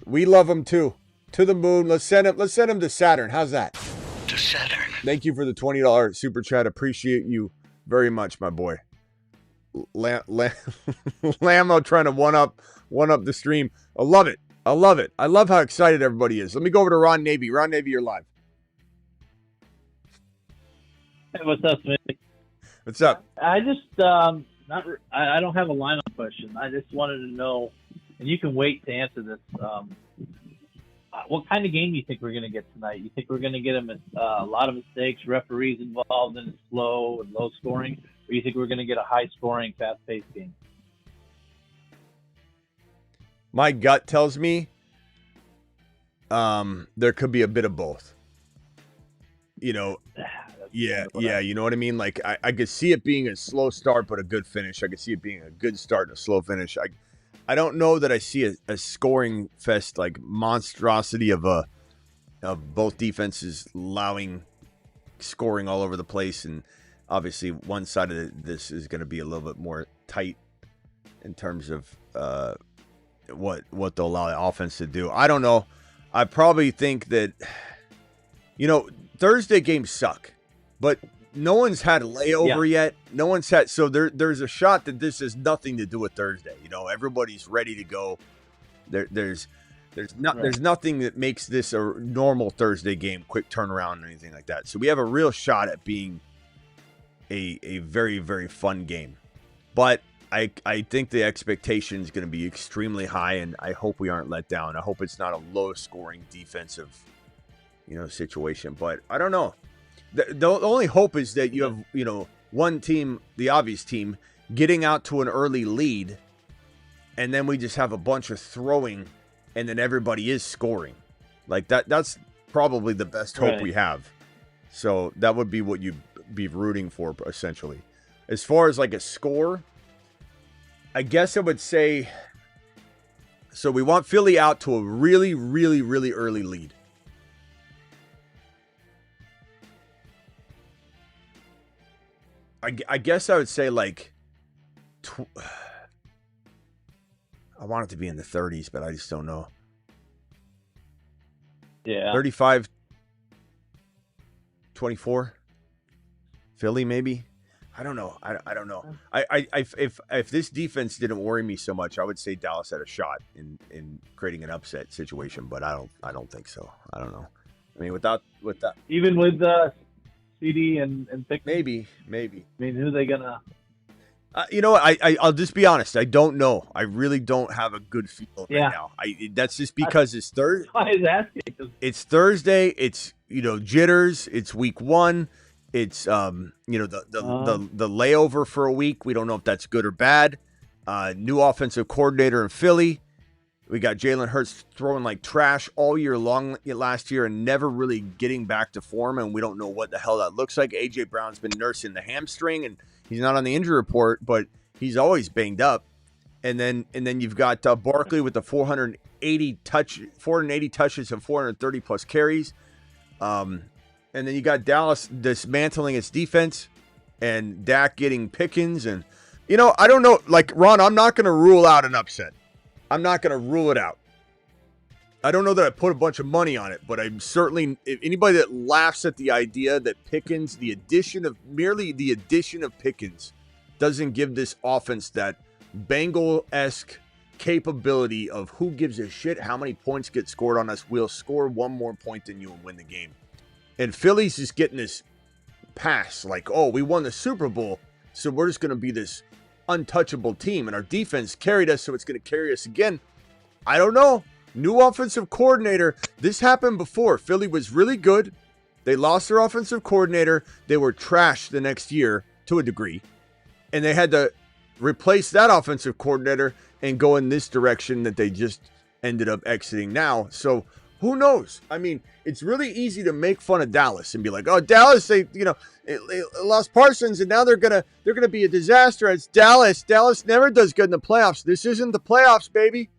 we love him too. To the moon. Let's send him to Saturn. How's that? To Saturn. Thank you for the $20 super chat. Appreciate you very much, my boy. Lamo trying to one up the stream. I love it. I love how excited everybody is. Let me go over to Ron Navy. Ron Navy, you're live. Hey, what's up, Smitty? What's up? I just I don't have a lineup question. I just wanted to know, and you can wait to answer this. What kind of game do you think we're going to get tonight? You think we're going to get a lot of mistakes, referees involved, and it's slow and low scoring, or do you think we're going to get a high scoring, fast paced game? My gut tells me there could be a bit of both. Yeah, you know what I mean? Like, I could see it being a slow start but a good finish. I could see it being a good start and a slow finish. I don't know that I see a scoring fest, like monstrosity of both defenses allowing scoring all over the place, and obviously one side of this is going to be a little bit more tight in terms of what they'll allow the offense to do. I don't know. I probably think that, Thursday games suck, but no one's had a layover yet. No one's had, so there's a shot that this has nothing to do with Thursday. Everybody's ready to go. There's nothing that makes this a normal Thursday game, quick turnaround or anything like that. So we have a real shot at being a very, very fun game. But I think the expectation is going to be extremely high, and I hope we aren't let down. I hope it's not a low-scoring defensive, situation. But I don't know. The only hope is that you have, one team, the obvious team, getting out to an early lead, and then we just have a bunch of throwing, and then everybody is scoring. Like that's probably the best hope we have. So that would be what you'd be rooting for, essentially. As far as like a score, I guess I would say, so we want Philly out to a really, really, really early lead. I guess I would say like, I want it to be in the 30s, but I just don't know. Yeah. 35-24. Philly, maybe. I don't know. I don't know. If this defense didn't worry me so much, I would say Dallas had a shot in creating an upset situation, but I don't think so. I don't know. I mean, with that, even with CD and Pickens, maybe. I mean, who are they gonna? I'll just be honest. I don't know. I really don't have a good feel right now. That's just because it's Thursday. I was asking. It's Thursday. It's jitters. It's week 1. It's the layover for a week. We don't know if that's good or bad. New offensive coordinator in Philly. We got Jalen Hurts throwing like trash all year long last year and never really getting back to form, and we don't know what the hell that looks like. A.J. Brown's been nursing the hamstring, and he's not on the injury report, but he's always banged up. And then you've got Barkley with the 480 touches and 430 plus carries. And then you got Dallas dismantling its defense and Dak getting Pickens. And, I don't know. Like, Ron, I'm not going to rule out an upset. I'm not going to rule it out. I don't know that I put a bunch of money on it, but I'm certainly, if anybody that laughs at the idea that Pickens, merely the addition of Pickens doesn't give this offense that Bengal-esque capability of who gives a shit how many points get scored on us, we'll score one more point than you and win the game. And Philly's just getting this pass like, oh, we won the Super Bowl, so we're just going to be this untouchable team, and our defense carried us, so it's going to carry us again. I don't know. New offensive coordinator. This happened before. Philly was really good. They lost their offensive coordinator. They were trashed the next year to a degree, and they had to replace that offensive coordinator and go in this direction that they just ended up exiting now. So who knows? I mean, it's really easy to make fun of Dallas and be like, "Oh, Dallas, they lost Parsons, and now they're gonna be a disaster." It's Dallas. Dallas never does good in the playoffs. This isn't the playoffs, baby.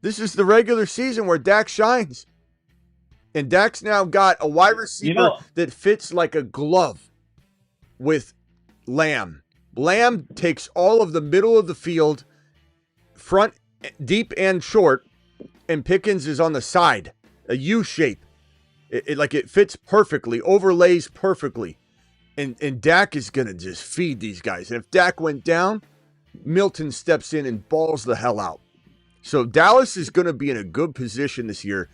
This is the regular season where Dak shines, and Dak's now got a wide receiver that fits like a glove with Lamb. Lamb takes all of the middle of the field, front, deep, and short, and Pickens is on the side. A U shape. It fits perfectly, overlays perfectly. And Dak is going to just feed these guys. And if Dak went down, Milton steps in and balls the hell out. So Dallas is going to be in a good position this year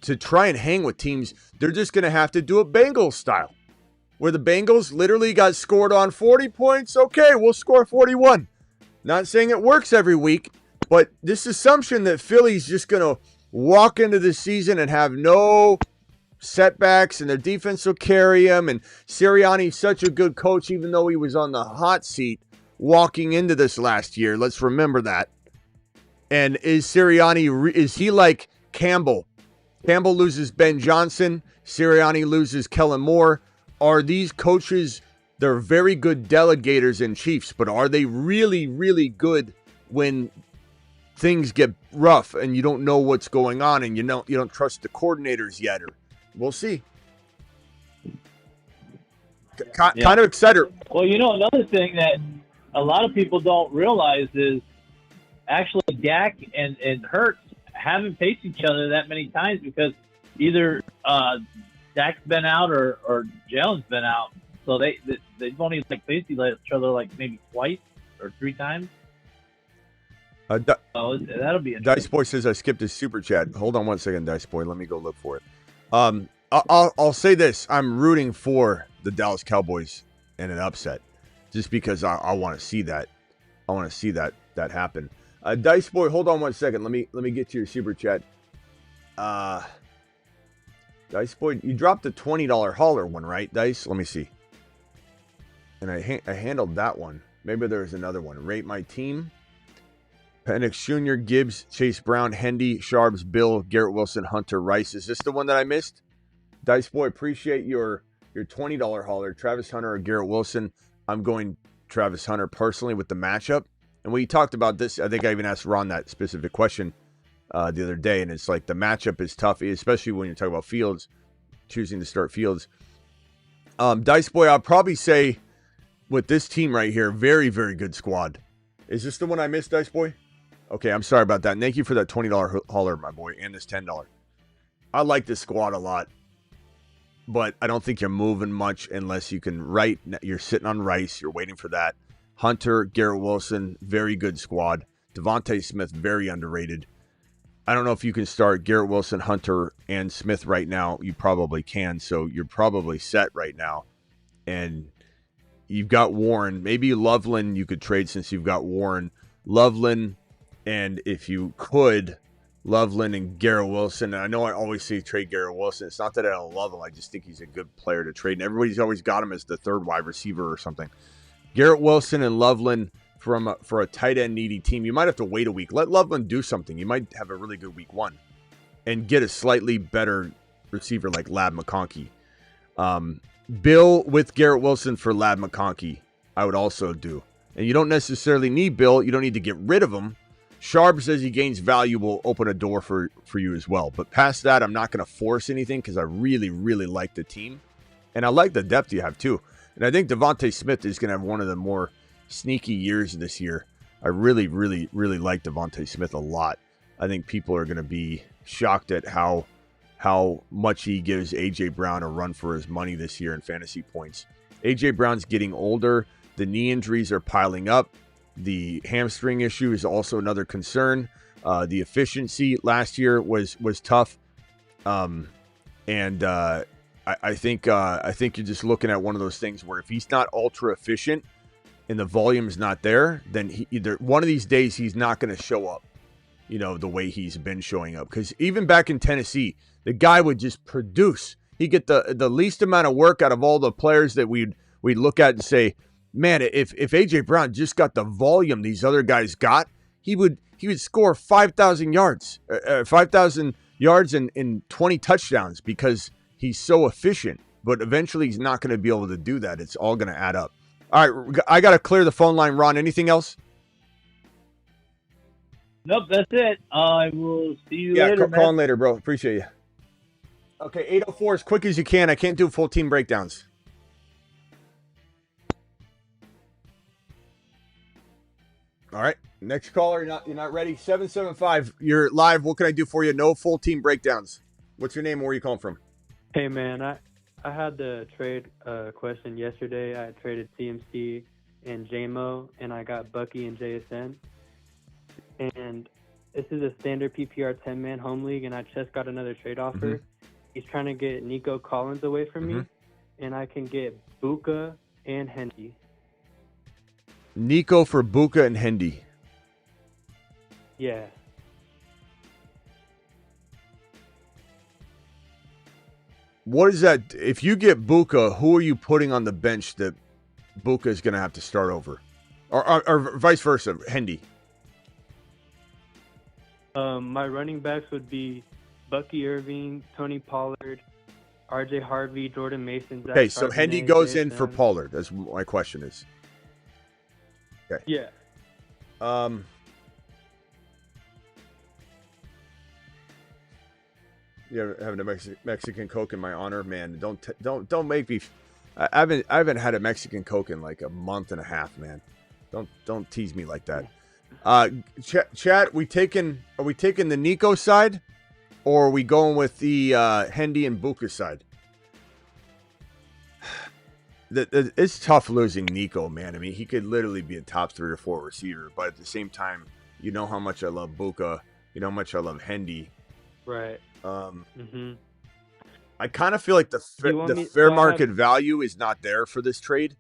to try and hang with teams. They're just going to have to do it Bengals style, where the Bengals literally got scored on 40 points. Okay, we'll score 41. Not saying it works every week, but this assumption that Philly's just going to walk into the season and have no setbacks and their defense will carry them, and Sirianni's such a good coach even though he was on the hot seat walking into this last year. Let's remember that. And is Sirianni, is he like Campbell? Campbell loses Ben Johnson, Sirianni loses Kellen Moore. Are these coaches, they're very good delegators in Chiefs, but are they really, really good when things get rough and you don't know what's going on and you don't trust the coordinators yet? Or we'll see. Kind of excited. Well, another thing that a lot of people don't realize is actually Dak and Hurts haven't faced each other that many times because either Dak's been out or Jalen's been out, so they've only basically let each other maybe twice or 3 times. That'll be interesting. Dice Boy says I skipped his super chat. Hold on one second, Dice Boy. Let me go look for it. I'll say this: I'm rooting for the Dallas Cowboys in an upset, just because I want to see that. I want to see that happen. Dice Boy, hold on one second. Let me get to your super chat. Dice Boy, you dropped the $20 hauler one, right, Dice? Let me see. And I handled that one. Maybe there's another one. Rate my team. Penix Jr., Gibbs, Chase Brown, Hendy, Sharps, Bill, Garrett Wilson, Hunter, Rice. Is this the one that I missed? Dice Boy, appreciate your $20 hauler. Travis Hunter or Garrett Wilson. I'm going Travis Hunter personally with the matchup. And we talked about this. I think I even asked Ron that specific question the other day. And it's like the matchup is tough, especially when you're talking about Fields, choosing to start Fields. Dice Boy, I'll probably say with this team right here, very, very good squad. Is this the one I missed, Dice Boy? Okay, I'm sorry about that. Thank you for that $20 hauler, my boy, and this $10. I like this squad a lot, but I don't think you're moving much unless you can write. You're sitting on Rice. You're waiting for that. Hunter, Garrett Wilson, very good squad. Devontae Smith, very underrated. I don't know if you can start Garrett Wilson, Hunter, and Smith right now. You probably can, so you're probably set right now. And you've got Warren. Maybe Loveland you could trade since you've got Warren. Loveland, and if you could, Loveland and Garrett Wilson. And I know I always say trade Garrett Wilson. It's not that I don't love him. I just think he's a good player to trade. And everybody's always got him as the third wide receiver or something. Garrett Wilson and Loveland for a tight end needy team. You might have to wait a week. Let Loveland do something. You might have a really good week 1 and get a slightly better receiver like Lab McConkey. Bill with Garrett Wilson for Lab McConkey, I would also do. And you don't necessarily need Bill. You don't need to get rid of him. Sharp says he gains value, will open a door for you as well. But past that, I'm not going to force anything because I really, really like the team. And I like the depth you have too. And I think Devontae Smith is going to have one of the more sneaky years this year. I really, really, really like Devontae Smith a lot. I think people are going to be shocked at how much he gives A.J. Brown a run for his money this year in fantasy points. A.J. Brown's getting older. The knee injuries are piling up. The hamstring issue is also another concern. The efficiency last year was tough. I think you're just looking at one of those things where if he's not ultra efficient and the volume's not there, then either one of these days he's not going to show up, the way he's been showing up. Because even back in Tennessee, the guy would just produce. He'd get the least amount of work out of all the players that we'd look at and say, man, if A.J. Brown just got the volume these other guys got, he would score 5,000 yards, 5,000 yards and 20 touchdowns because he's so efficient. But eventually he's not going to be able to do that. It's all going to add up. All right, I got to clear the phone line. Ron, anything else? Nope, that's it. I will see you later. Yeah, call in later, bro. Appreciate you. Okay, 804 as quick as you can. I can't do full team breakdowns. All right, next caller. You're not ready. 775. You're live. What can I do for you? No full team breakdowns. What's your name and where are you calling from? Hey man, I had the trade question yesterday. I traded CMC and JMO, and I got Bucky and JSN. And this is a standard PPR 10-man home league, and I just got another trade offer. Mm-hmm. He's trying to get Nico Collins away from me, and I can get Buka and Hendy. Nico for Buka and Hendy. Yeah. What is that? If you get Buka, who are you putting on the bench that Buka is going to have to start over? Or vice versa, Hendy? My running backs would be Bucky Irving, Tony Pollard, RJ Harvey, Jordan Mason. Zach Okay, so Charbonnet, Hendy goes JSN. in for Pollard. That's what my question is. Okay. Yeah. You're having a Mexican Coke in my honor, man. Don't make me. I haven't had a Mexican Coke in like a month and a half, man. Don't tease me like that. Chat, are we taking the Nico side, or are we going with the Hendy and Buka side? It's tough losing Nico, man. I mean, he could literally be a top 3 or 4 receiver, but at the same time, you know how much I love Buka. You know how much I love Hendy. Right. I kind of feel like the fair market value is not there for this trade.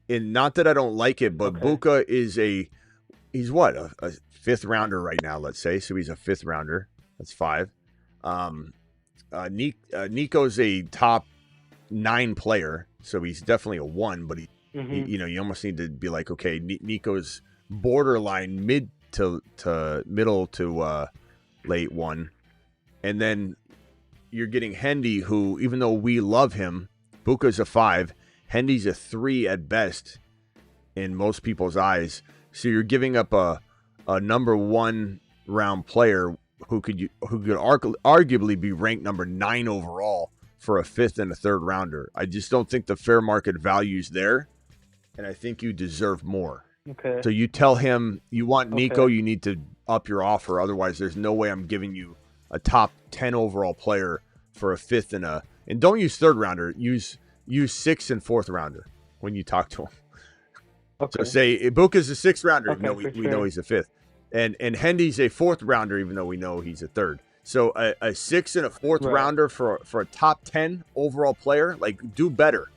And not that I don't like it, but Buka is he's what? A 5th rounder right now, let's say. So he's a 5th rounder. That's 5. Nico's a top 9 player. So he's definitely a 1, but he you almost need to be like, okay, Nico's borderline middle to late 1. And then you're getting Hendy, who, even though we love him, Buka's a 5, Hendy's a 3 at best in most people's eyes. So you're giving up a number 1 round player who could arguably be ranked number 9 overall for a 5th and a 3rd rounder. I just don't think the fair market value's there, and I think you deserve more. Okay. So you tell him you want Nico, you need to up your offer. Otherwise, there's no way I'm giving you a top 10 overall player for a 5th and don't use 3rd rounder. Use 6th and 4th rounder when you talk to him. Okay. So say Ibuka's a 6th rounder, even though we know he's a 5th, and Hendy's a 4th rounder, even though we know he's a 3rd. So a 6th and a 4th rounder for a top 10 overall player, like, do better.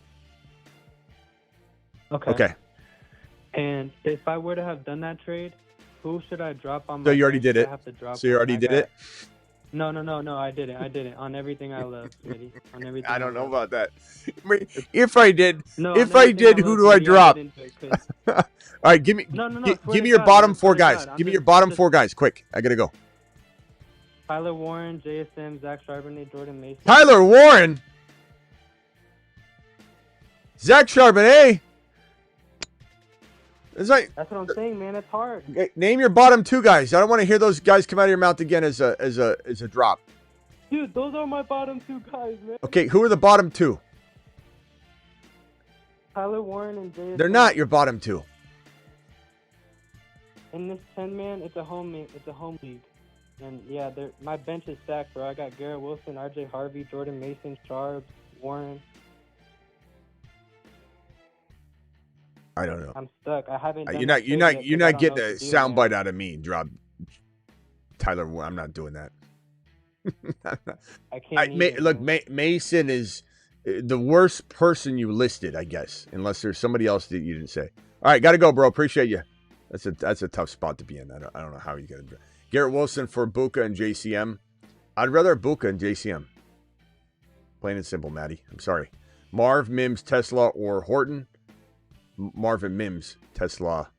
Okay. And if I were to have done that trade, who should I drop on my? So you already did it. So you already did it. No, I didn't. On everything I love, Smitty. On everything. I don't know about that. If I did, who do I Smitty, drop? All right, give me your bottom 4 guys. Give me your bottom 4 guys, quick. I gotta go. Tyler Warren, JSM, Zach Charbonnet, Jordan Mason. Tyler Warren, Zach Charbonnet. That's what I'm saying, man. It's hard. Name your bottom 2 guys. I don't want to hear those guys come out of your mouth again as a drop. Dude, those are my bottom 2 guys, man. Okay, who are the bottom 2? Tyler Warren and JSM. They're not your bottom 2. In this 10-man, it's a home league. And yeah, my bench is stacked, bro. I got Garrett Wilson, RJ Harvey, Jordan Mason, Charbs, Warren. I don't know. I'm stuck. I haven't. You're not getting a soundbite out of me. Drop Tyler Warren. I'm not doing that. I can't. Look, Mason is the worst person you listed, I guess, unless there's somebody else that you didn't say. All right, gotta go, bro. Appreciate you. That's a tough spot to be in. I don't know how you gotta do it. Garrett Wilson for Buka and JCM. I'd rather have Buka and JCM. Plain and simple, Maddie. I'm sorry. Marv, Mims, Tesla, or Horton. Marvin Mims, Tesla,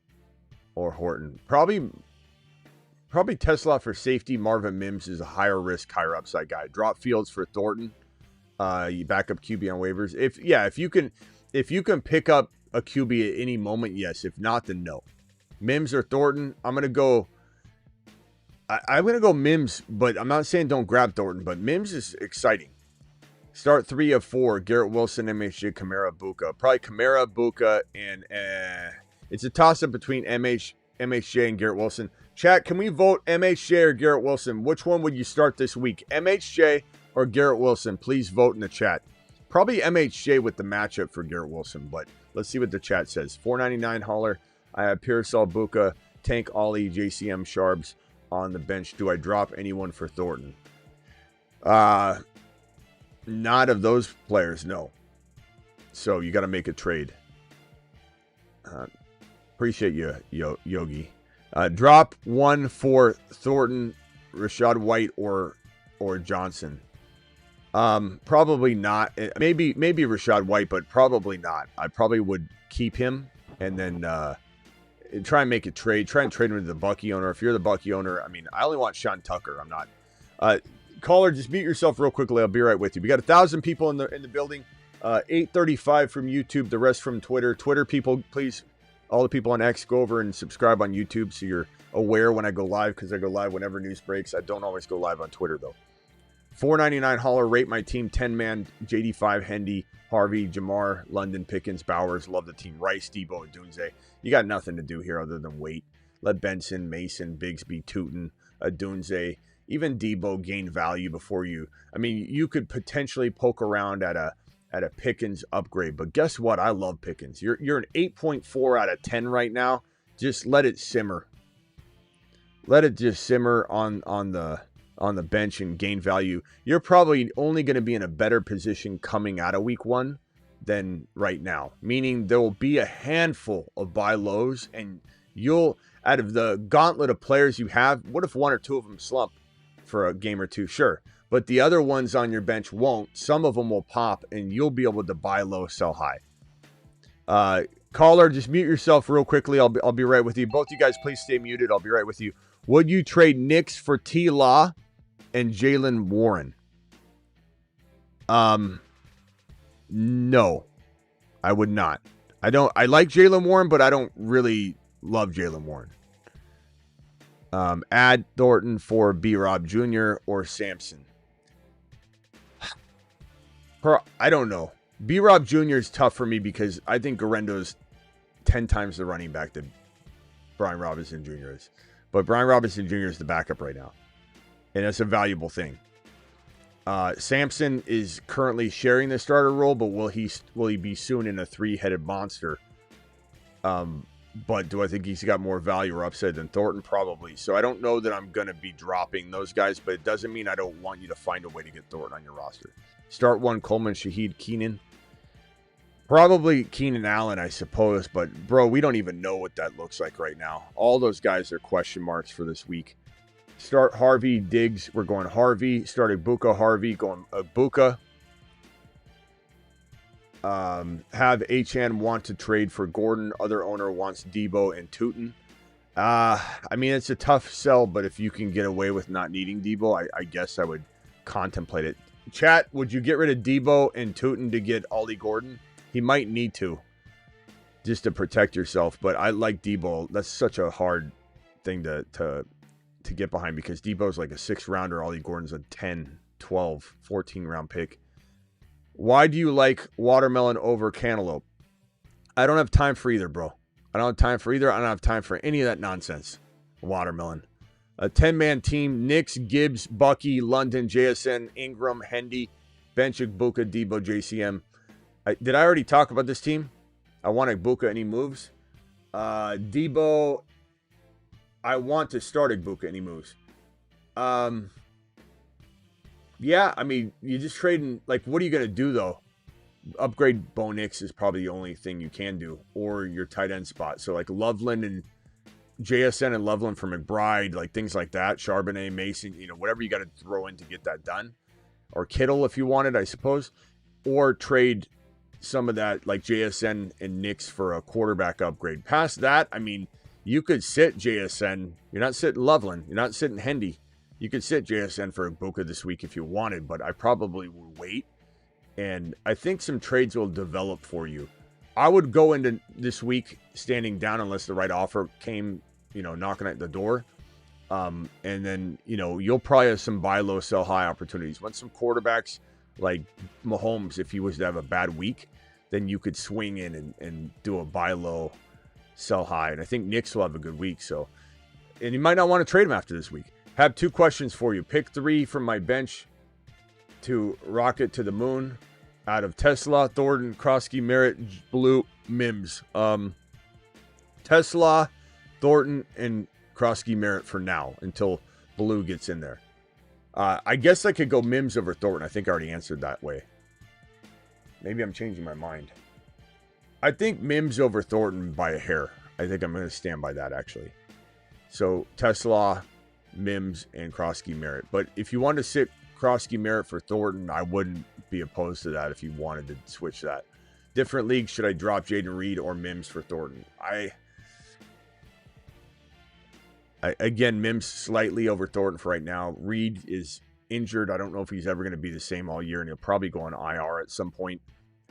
or Horton. Probably Tesla for safety. Marvin Mims is a higher risk, higher upside guy. Drop Fields for Thornton. You back up QB on waivers. If you can pick up a QB at any moment, yes. If not, then no. Mims or Thornton. I'm gonna go Mims, but I'm not saying don't grab Thornton. But Mims is exciting. Start 3 of 4. Garrett Wilson, MHJ, Kamara, Buka. Probably Kamara, Buka, and it's a toss-up between MHJ and Garrett Wilson. Chat, can we vote MHJ or Garrett Wilson? Which one would you start this week? MHJ or Garrett Wilson? Please vote in the chat. Probably MHJ with the matchup for Garrett Wilson, but let's see what the chat says. $4.99 hauler. I have Pearsall, Buka, Tank, Ollie, JCM, Sharps on the bench. Do I drop anyone for Thornton? Not of those players, no. So you got to make a trade. Appreciate you, Yogi. Drop 1 for Thornton, Rashad White, or Johnson. Probably not. Maybe Rashad White, but probably not. I probably would keep him and then try and make a trade. Try and trade him to the Bucky owner. If you're the Bucky owner, I mean, I only want Sean Tucker. I'm not. Caller, just mute yourself real quickly. I'll be right with you. We got 1,000 people in the building. 835 from YouTube. The rest from Twitter. Twitter people, please. All the people on X, go over and subscribe on YouTube so you're aware when I go live, because I go live whenever news breaks. I don't always go live on Twitter though. $4.99 hauler. Rate my team 10-man. JD5, Hendy, Harvey, Jamar, London, Pickens, Bowers. Love the team. Rice, Debo, Dunze. You got nothing to do here other than wait. Let Benson, Mason, Bigsby, Tootin, Dunze, even Debo gain value before you. I mean, you could potentially poke around at a Pickens upgrade, but guess what? I love Pickens. You're an 8.4 out of 10 right now. Just let it simmer. Let it just simmer on the bench and gain value. You're probably only going to be in a better position coming out of week 1 than right now. Meaning there will be a handful of buy lows, and you'll, out of the gauntlet of players you have, what if 1 or 2 of them slump for a game or 2? Sure. But the other ones on your bench won't. Some of them will pop, and you'll be able to buy low, sell high. Caller, just mute yourself real quickly. I'll be right with you. Both you guys, please stay muted. I'll be right with you. Would you trade Knicks for T. Law and Jalen Warren? No, I would not. I like Jalen Warren, but I don't really love Jalen Warren. Add Thornton for B-Rob Jr. or Sampson. I don't know. B-Rob Jr. is tough for me because I think Garendo's 10 times the running back that Brian Robinson Jr. is. But Brian Robinson Jr. is the backup right now. And that's a valuable thing. Sampson is currently sharing the starter role, but will he be soon in a 3-headed monster? But do I think he's got more value or upside than Thornton? Probably. So I don't know that I'm going to be dropping those guys, but it doesn't mean I don't want you to find a way to get Thornton on your roster. Start 1, Coleman, Shaheed, Keenan. Probably Keenan Allen, I suppose. But, bro, we don't even know what that looks like right now. All those guys are question marks for this week. Start Harvey, Diggs. We're going Harvey. Start Ibuka, Harvey. Going Ibuka. Have HN want to trade for Gordon. Other owner wants Debo and Tootin. I mean, it's a tough sell, but if you can get away with not needing Debo, I guess I would contemplate it. Chat, would you get rid of Debo and Tootin to get Ollie Gordon? He might need to, just to protect yourself. But I like Debo. That's such a hard thing to get behind because Debo's like a 6th rounder. Ollie Gordon's a 10, 12, 14 round pick. Why do you like watermelon over cantaloupe? I don't have time for either, bro. I don't have time for either. I don't have time for any of that nonsense. Watermelon. A 10-man team. Knicks, Gibbs, Bucky, London, JSN, Ingram, Hendy, bench Ibuka, Debo, JCM. Did I already talk about this team? I want Ibuka. Any moves? Debo, I want to start Ibuka. Any moves? Yeah, I mean, you're just trading. Like, what are you going to do, though? Upgrade Bo Nix is probably the only thing you can do, or your tight end spot. So, like, Loveland and JSN and Loveland for McBride, like, things like that. Charbonnet, Mason, whatever you got to throw in to get that done. Or Kittle if you wanted, I suppose. Or trade some of that, like JSN and Nix for a quarterback upgrade. Past that, I mean, you could sit JSN. You're not sitting Loveland. You're not sitting Hendy. You could sit JSN for Ibuka this week if you wanted, but I probably would wait. And I think some trades will develop for you. I would go into this week standing down unless the right offer came, knocking at the door. And then, you'll probably have some buy low, sell high opportunities. Once some quarterbacks like Mahomes, if he was to have a bad week, then you could swing in and do a buy low, sell high. And I think Knicks will have a good week. And you might not want to trade him after this week. Have 2 questions for you. Pick 3 from my bench to rocket to the moon. Out of Tesla, Thornton, Krosky, Merritt, Blue, Mims. Tesla, Thornton, and Krosky, Merritt for now until Blue gets in there. I guess I could go Mims over Thornton. I think I already answered that way. Maybe I'm changing my mind. I think Mims over Thornton by a hair. I think I'm going to stand by that, actually. So, Tesla, Mims, and Krosky, Merritt. But if you want to sit Krosky, Merritt for Thornton, I wouldn't be opposed to that if you wanted to switch that. Different leagues, should I drop Jaden Reed or Mims for Thornton? Again, Mims slightly over Thornton for right now. Reed is injured. I don't know if he's ever going to be the same all year, and he'll probably go on IR at some point.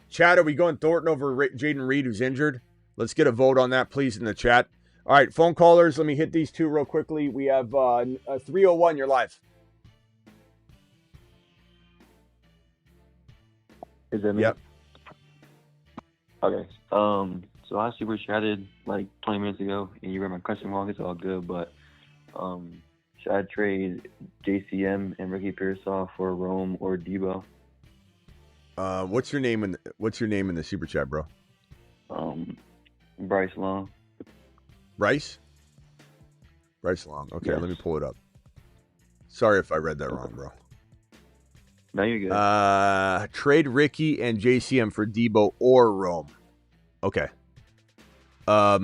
Chad, are we going Thornton over Jaden Reed, who's injured? Let's get a vote on that, please, in the chat. All right, phone callers, let me hit these 2 real quickly. We have 301, you're live. Is that me? Yep. Okay. So I super chatted like 20 minutes ago, and you read my question wrong. It's all good, but should I trade JCM and Ricky Pearsall for Rome or Debo? What's your name in the super chat, bro? Bryce Long. Bryce Long. Okay, Yes. let me pull it up. Sorry if I read that wrong, bro. No, you're good. Trade Ricky and JCM for Debo or Rome. Okay. I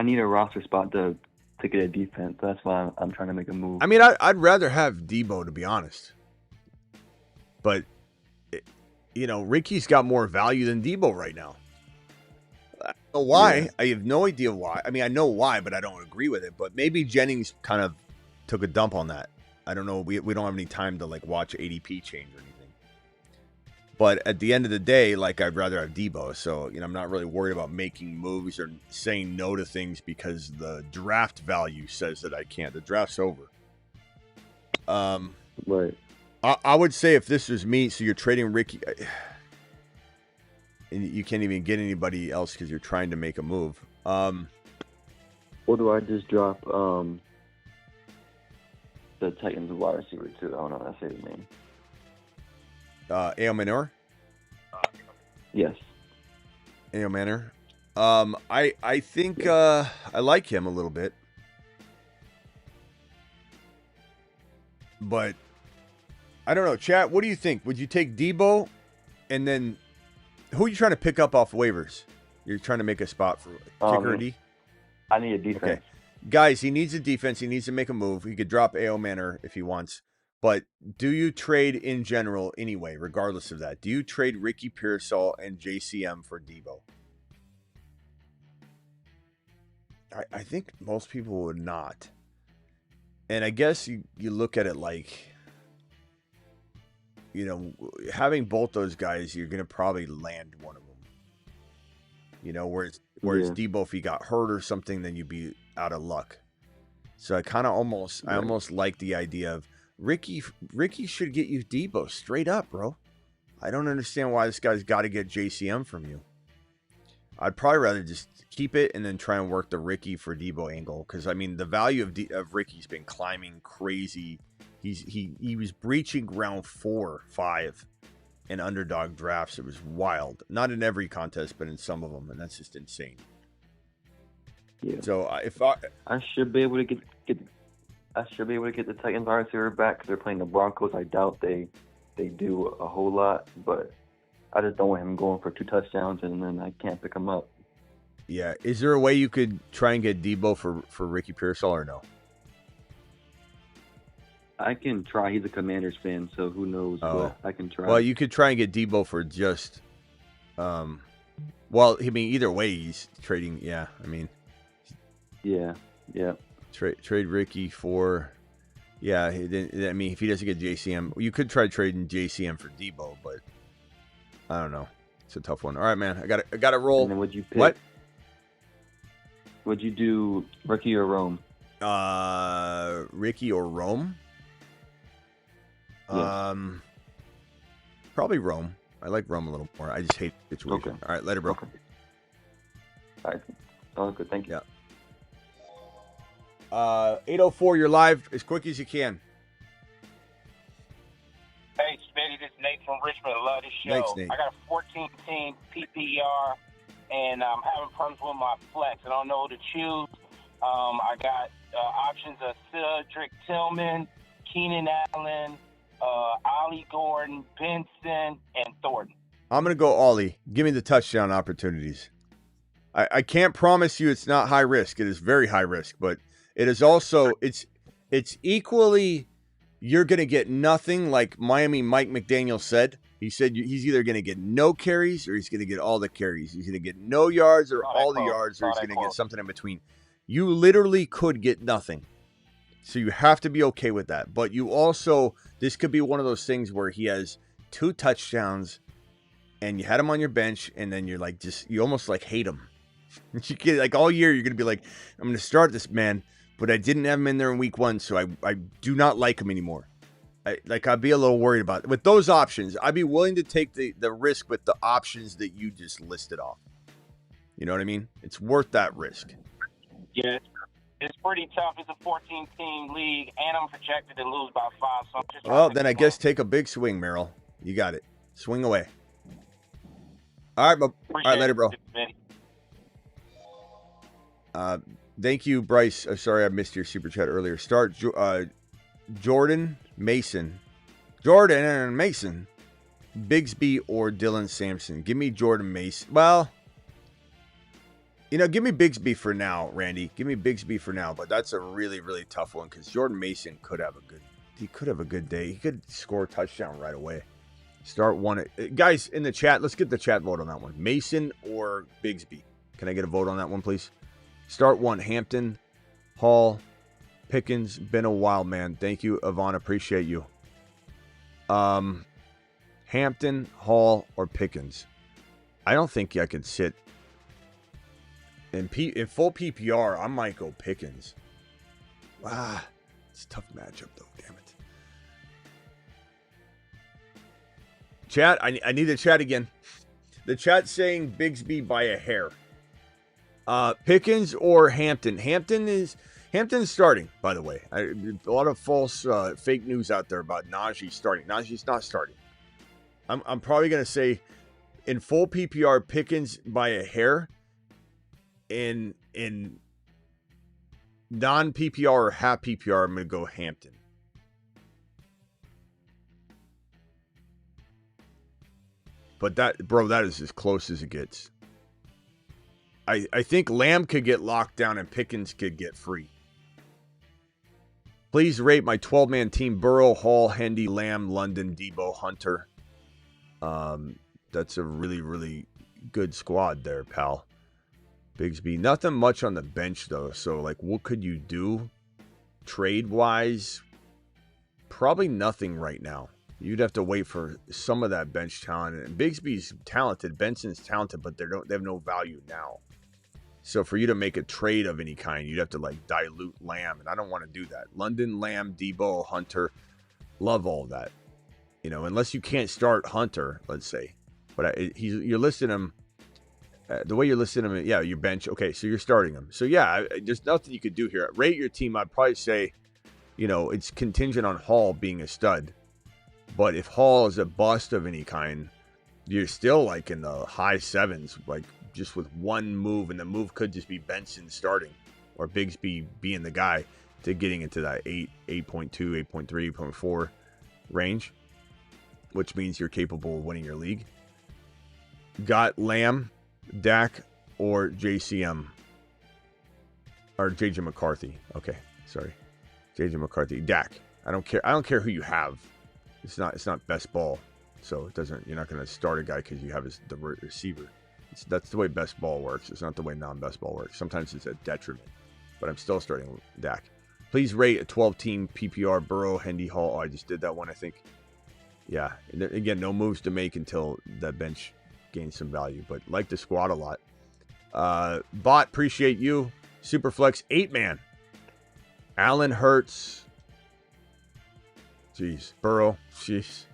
need a roster spot to get a defense. That's why I'm trying to make a move. I mean, I'd rather have Debo, to be honest. But, Ricky's got more value than Debo right now. I don't know why. Yeah. I have no idea why. I mean, I know why, but I don't agree with it. But maybe Jennings kind of took a dump on that. I don't know. We don't have any time to watch ADP change or anything. But at the end of the day, I'd rather have Debo. So, I'm not really worried about making moves or saying no to things because the draft value says that I can't. The draft's over. Right. I would say if this was me, so you're trading Ricky, and you can't even get anybody else because you're trying to make a move. Or do I just drop the Titans wide receiver too? I don't know how to say his name. A.O. Manor? Yes. A.O. Manor. I think I like him a little bit. But I don't know. Chat, what do you think? Would you take Debo and then who are you trying to pick up off waivers? You're trying to make a spot for kicker or D? I need a defense. Okay. Guys, he needs a defense. He needs to make a move. He could drop A.O. Manor if he wants. But do you trade in general anyway, regardless of that? Do you trade Ricky Pearsall and JCM for Debo? I think most people would not. And I guess you look at it having both those guys, you're going to probably land one of them. Whereas Debo, if he got hurt or something, then you'd be out of luck. So I kind of almost like the idea of Ricky should get you Debo straight up, bro. I don't understand why this guy's got to get JCM from you. I'd probably rather just keep it and then try and work the Ricky for Debo angle. Because, I mean, the value of Ricky's been climbing crazy. He was breaching round 4, 5 in underdog drafts. It was wild. Not in every contest, but in some of them. And that's just insane. Yeah. So I should be able to get the Titans wide receiver back because they're playing the Broncos. I doubt they do a whole lot, but I just don't want him going for 2 touchdowns and then I can't pick him up. Yeah. Is there a way you could try and get Debo for Ricky Pearsall or no? I can try. He's a Commanders fan, so who knows? But I can try. Well, you could try and get Debo for just, either way, he's trading. Yeah, I mean, yeah. Trade Ricky for, if he doesn't get JCM, you could try trading JCM for Debo, but I don't know. It's a tough one. All right, man, I got to roll. And then would you pick? What? Would you do Ricky or Rome? Ricky or Rome? Yes. Probably Rome. I like Rome a little more. I just hate the situation. Okay. All right, later, bro. Okay. All right. Oh, good. Thank you. Yeah. 8:04. You're live as quick as you can. Hey, Smitty, this is Nate from Richmond. I love this show. Thanks, Nate. I got a 14-team PPR, and I'm having problems with my flex. I don't know who to choose. I got options of Cedric Tillman, Keenan Allen, Ollie Gordon, Benson, and Thornton. I'm going to go Ollie. Give me the touchdown opportunities. I can't promise you it's not high risk. It is very high risk, but it is also, it's equally, you're going to get nothing like Miami Mike McDaniel said. He said he's either going to get no carries or he's going to get all the carries. He's going to get no yards or all the yards, or he's going to get something in between. You literally could get nothing. So you have to be okay with that. But you also, this could be one of those things where he has 2 touchdowns and you had him on your bench and then you're like, you almost like hate him. You get all year, you're going to be like, I'm going to start this man, but I didn't have him in there in week 1. So I do not like him anymore. I'd be a little worried about it. With those options, I'd be willing to take the risk with the options that you just listed off. You know what I mean? It's worth that risk. Yeah, It's pretty tough. It's a 14-team league, and I'm projected to lose by 5. So I'm just Well, then I guess take a big swing, Merrill. You got it. Swing away. All right, all right, later, bro. Thank you, Bryce. Sorry I missed your super chat earlier. Start Jordan Mason. Jordan Mason. Bigsby or Dylan Sampson. Give me Jordan Mason. Well, give me Bigsby for now, Randy. Give me Bigsby for now, but that's a really, really tough one because Jordan Mason could have a good day. He could score a touchdown right away. Start one. Guys, in the chat, let's get the chat vote on that one. Mason or Bigsby? Can I get a vote on that one, please? Start one. Hampton, Hall, Pickens. Been a while, man. Thank you, Yvonne. Appreciate you. Hampton, Hall, or Pickens? I don't think I can sit. In full PPR, I might go Pickens. It's a tough matchup, though. Damn it. Chat, I need to chat again. The chat's saying Bigsby by a hair. Pickens or Hampton? Hampton's starting, by the way. A lot of false fake news out there about Najee starting. Najee's not starting. I'm probably going to say in full PPR, Pickens by a hair. In non-PPR or half PPR, I'm going to go Hampton. But that is as close as it gets. I think Lamb could get locked down and Pickens could get free. Please rate my 12-man team: Burrow, Hall, Hendy, Lamb, London, Debo, Hunter. That's a really, really good squad there, pal. Bigsby. Nothing much on the bench, though. So, what could you do trade-wise? Probably nothing right now. You'd have to wait for some of that bench talent. And Bigsby's talented. Benson's talented, but they have no value now. So for you to make a trade of any kind, you'd have to dilute Lamb, and I don't want to do that. London, Lamb, Debo, Hunter, love all of that. Unless you can't start Hunter, let's say. But you're listing him the way you're listing him. Yeah, your bench. Okay, so you're starting him. So yeah, there's nothing you could do here. Rate your team. I'd probably say, it's contingent on Hall being a stud. But if Hall is a bust of any kind, you're still in the high sevens, just with one move, and the move could just be Benson starting or Bigsby being the guy to getting into that 8.2, 8.3, 8.4 range, which means you're capable of winning your league. Got Lamb, Dak, or JCM, or JJ McCarthy. Okay, sorry, JJ McCarthy. Dak. I don't care who you have. It's not best ball, so it doesn't. You're not going to start a guy because you have the receiver. That's the way best ball works. It's not the way non-best ball works. Sometimes it's a detriment, but I'm still starting Dak. Please rate a 12-team PPR: Burrow, Hendy, Hall. Oh, I just did that one, I think. Yeah. And again, no moves to make until that bench gains some value, but like the squad a lot. Bot, appreciate you. Superflex 8-man. Allen, Hurts. Jeez. Burrow. Jeez.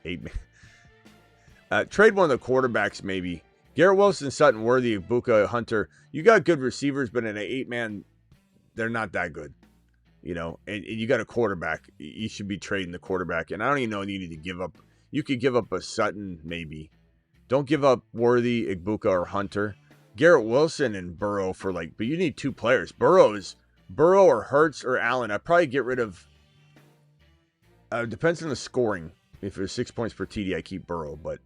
8-man. Trade one of the quarterbacks, maybe. Garrett Wilson, Sutton, Worthy, Ibuka, Hunter. You got good receivers, but in an 8-man, they're not that good. And you got a quarterback. You should be trading the quarterback. And I don't even know you need to give up. You could give up a Sutton, maybe. Don't give up Worthy, Ibuka, or Hunter. Garrett Wilson and Burrow but you need two players. Burrow or Hurts or Allen. I'd probably get rid of. Depends on the scoring. If there's 6 points per TD, I keep Burrow. But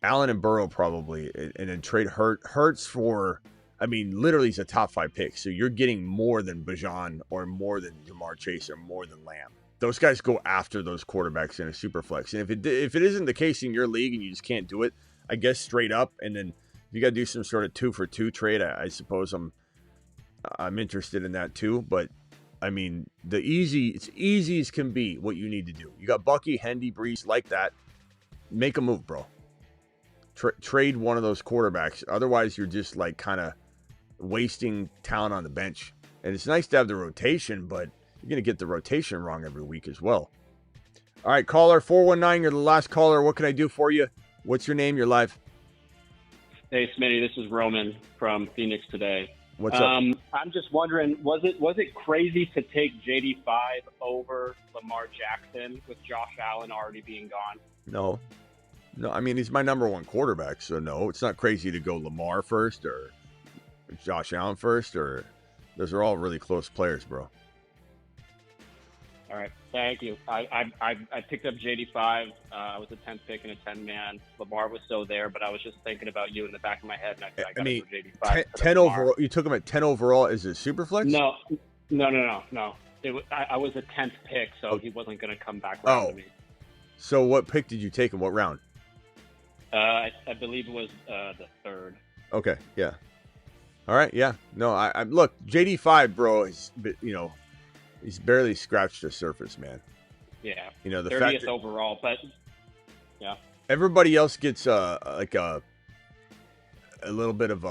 Allen and Burrow probably. And then trade Hurts for. Literally he's a top 5 pick. So you're getting more than Bijan or more than Jamar Chase or more than Lamb. Those guys go after those quarterbacks in a super flex. And if it isn't the case in your league and you just can't do it, I guess straight up. And then if you got to do some sort of 2-for-2 trade, I suppose I'm interested in that too. But it's easy as can be what you need to do. You got Bucky, Hendy, Brees, like that. Make a move, bro. Trade one of those quarterbacks. Otherwise, you're just kind of wasting talent on the bench. And it's nice to have the rotation, but you're going to get the rotation wrong every week as well. All right, caller 419, you're the last caller. What can I do for you? What's your name? You're live. Hey, Smitty, this is Roman from Phoenix today. What's up? I'm just wondering, was it crazy to take JD5 over Lamar Jackson with Josh Allen already being gone? No. I mean, he's my number one quarterback, so no, it's not crazy to go Lamar first or Josh Allen first, or those are all really close players, bro. All right, thank you. I picked up JD5. I was a 10th pick and a 10-man. Lamar was still there, but I was just thinking about you in the back of my head, and I got mean, JD5. 10 overall. You took him at 10 overall as a super flex? No. I was a 10th pick, so he wasn't going to come back around to me. So what pick did you take him? What round? I believe it was the 3rd. Okay, yeah. All right, yeah. No, I look, JD5, bro, is, he's barely scratched the surface, man. Yeah. The 30th fact that overall, but yeah. Everybody else gets a little bit of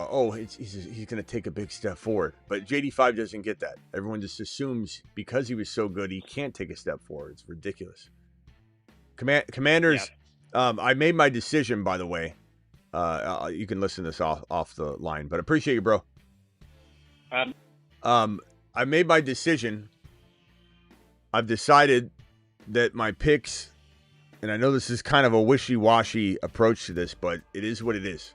he's going to take a big step forward, but JD5 doesn't get that. Everyone just assumes because he was so good, he can't take a step forward. It's ridiculous. Commanders, yeah. I made my decision, by the way. You can listen to this off the line, but appreciate you, bro. I made my decision. I've decided that my picks, and I know this is kind of a wishy-washy approach to this, but it is what it is.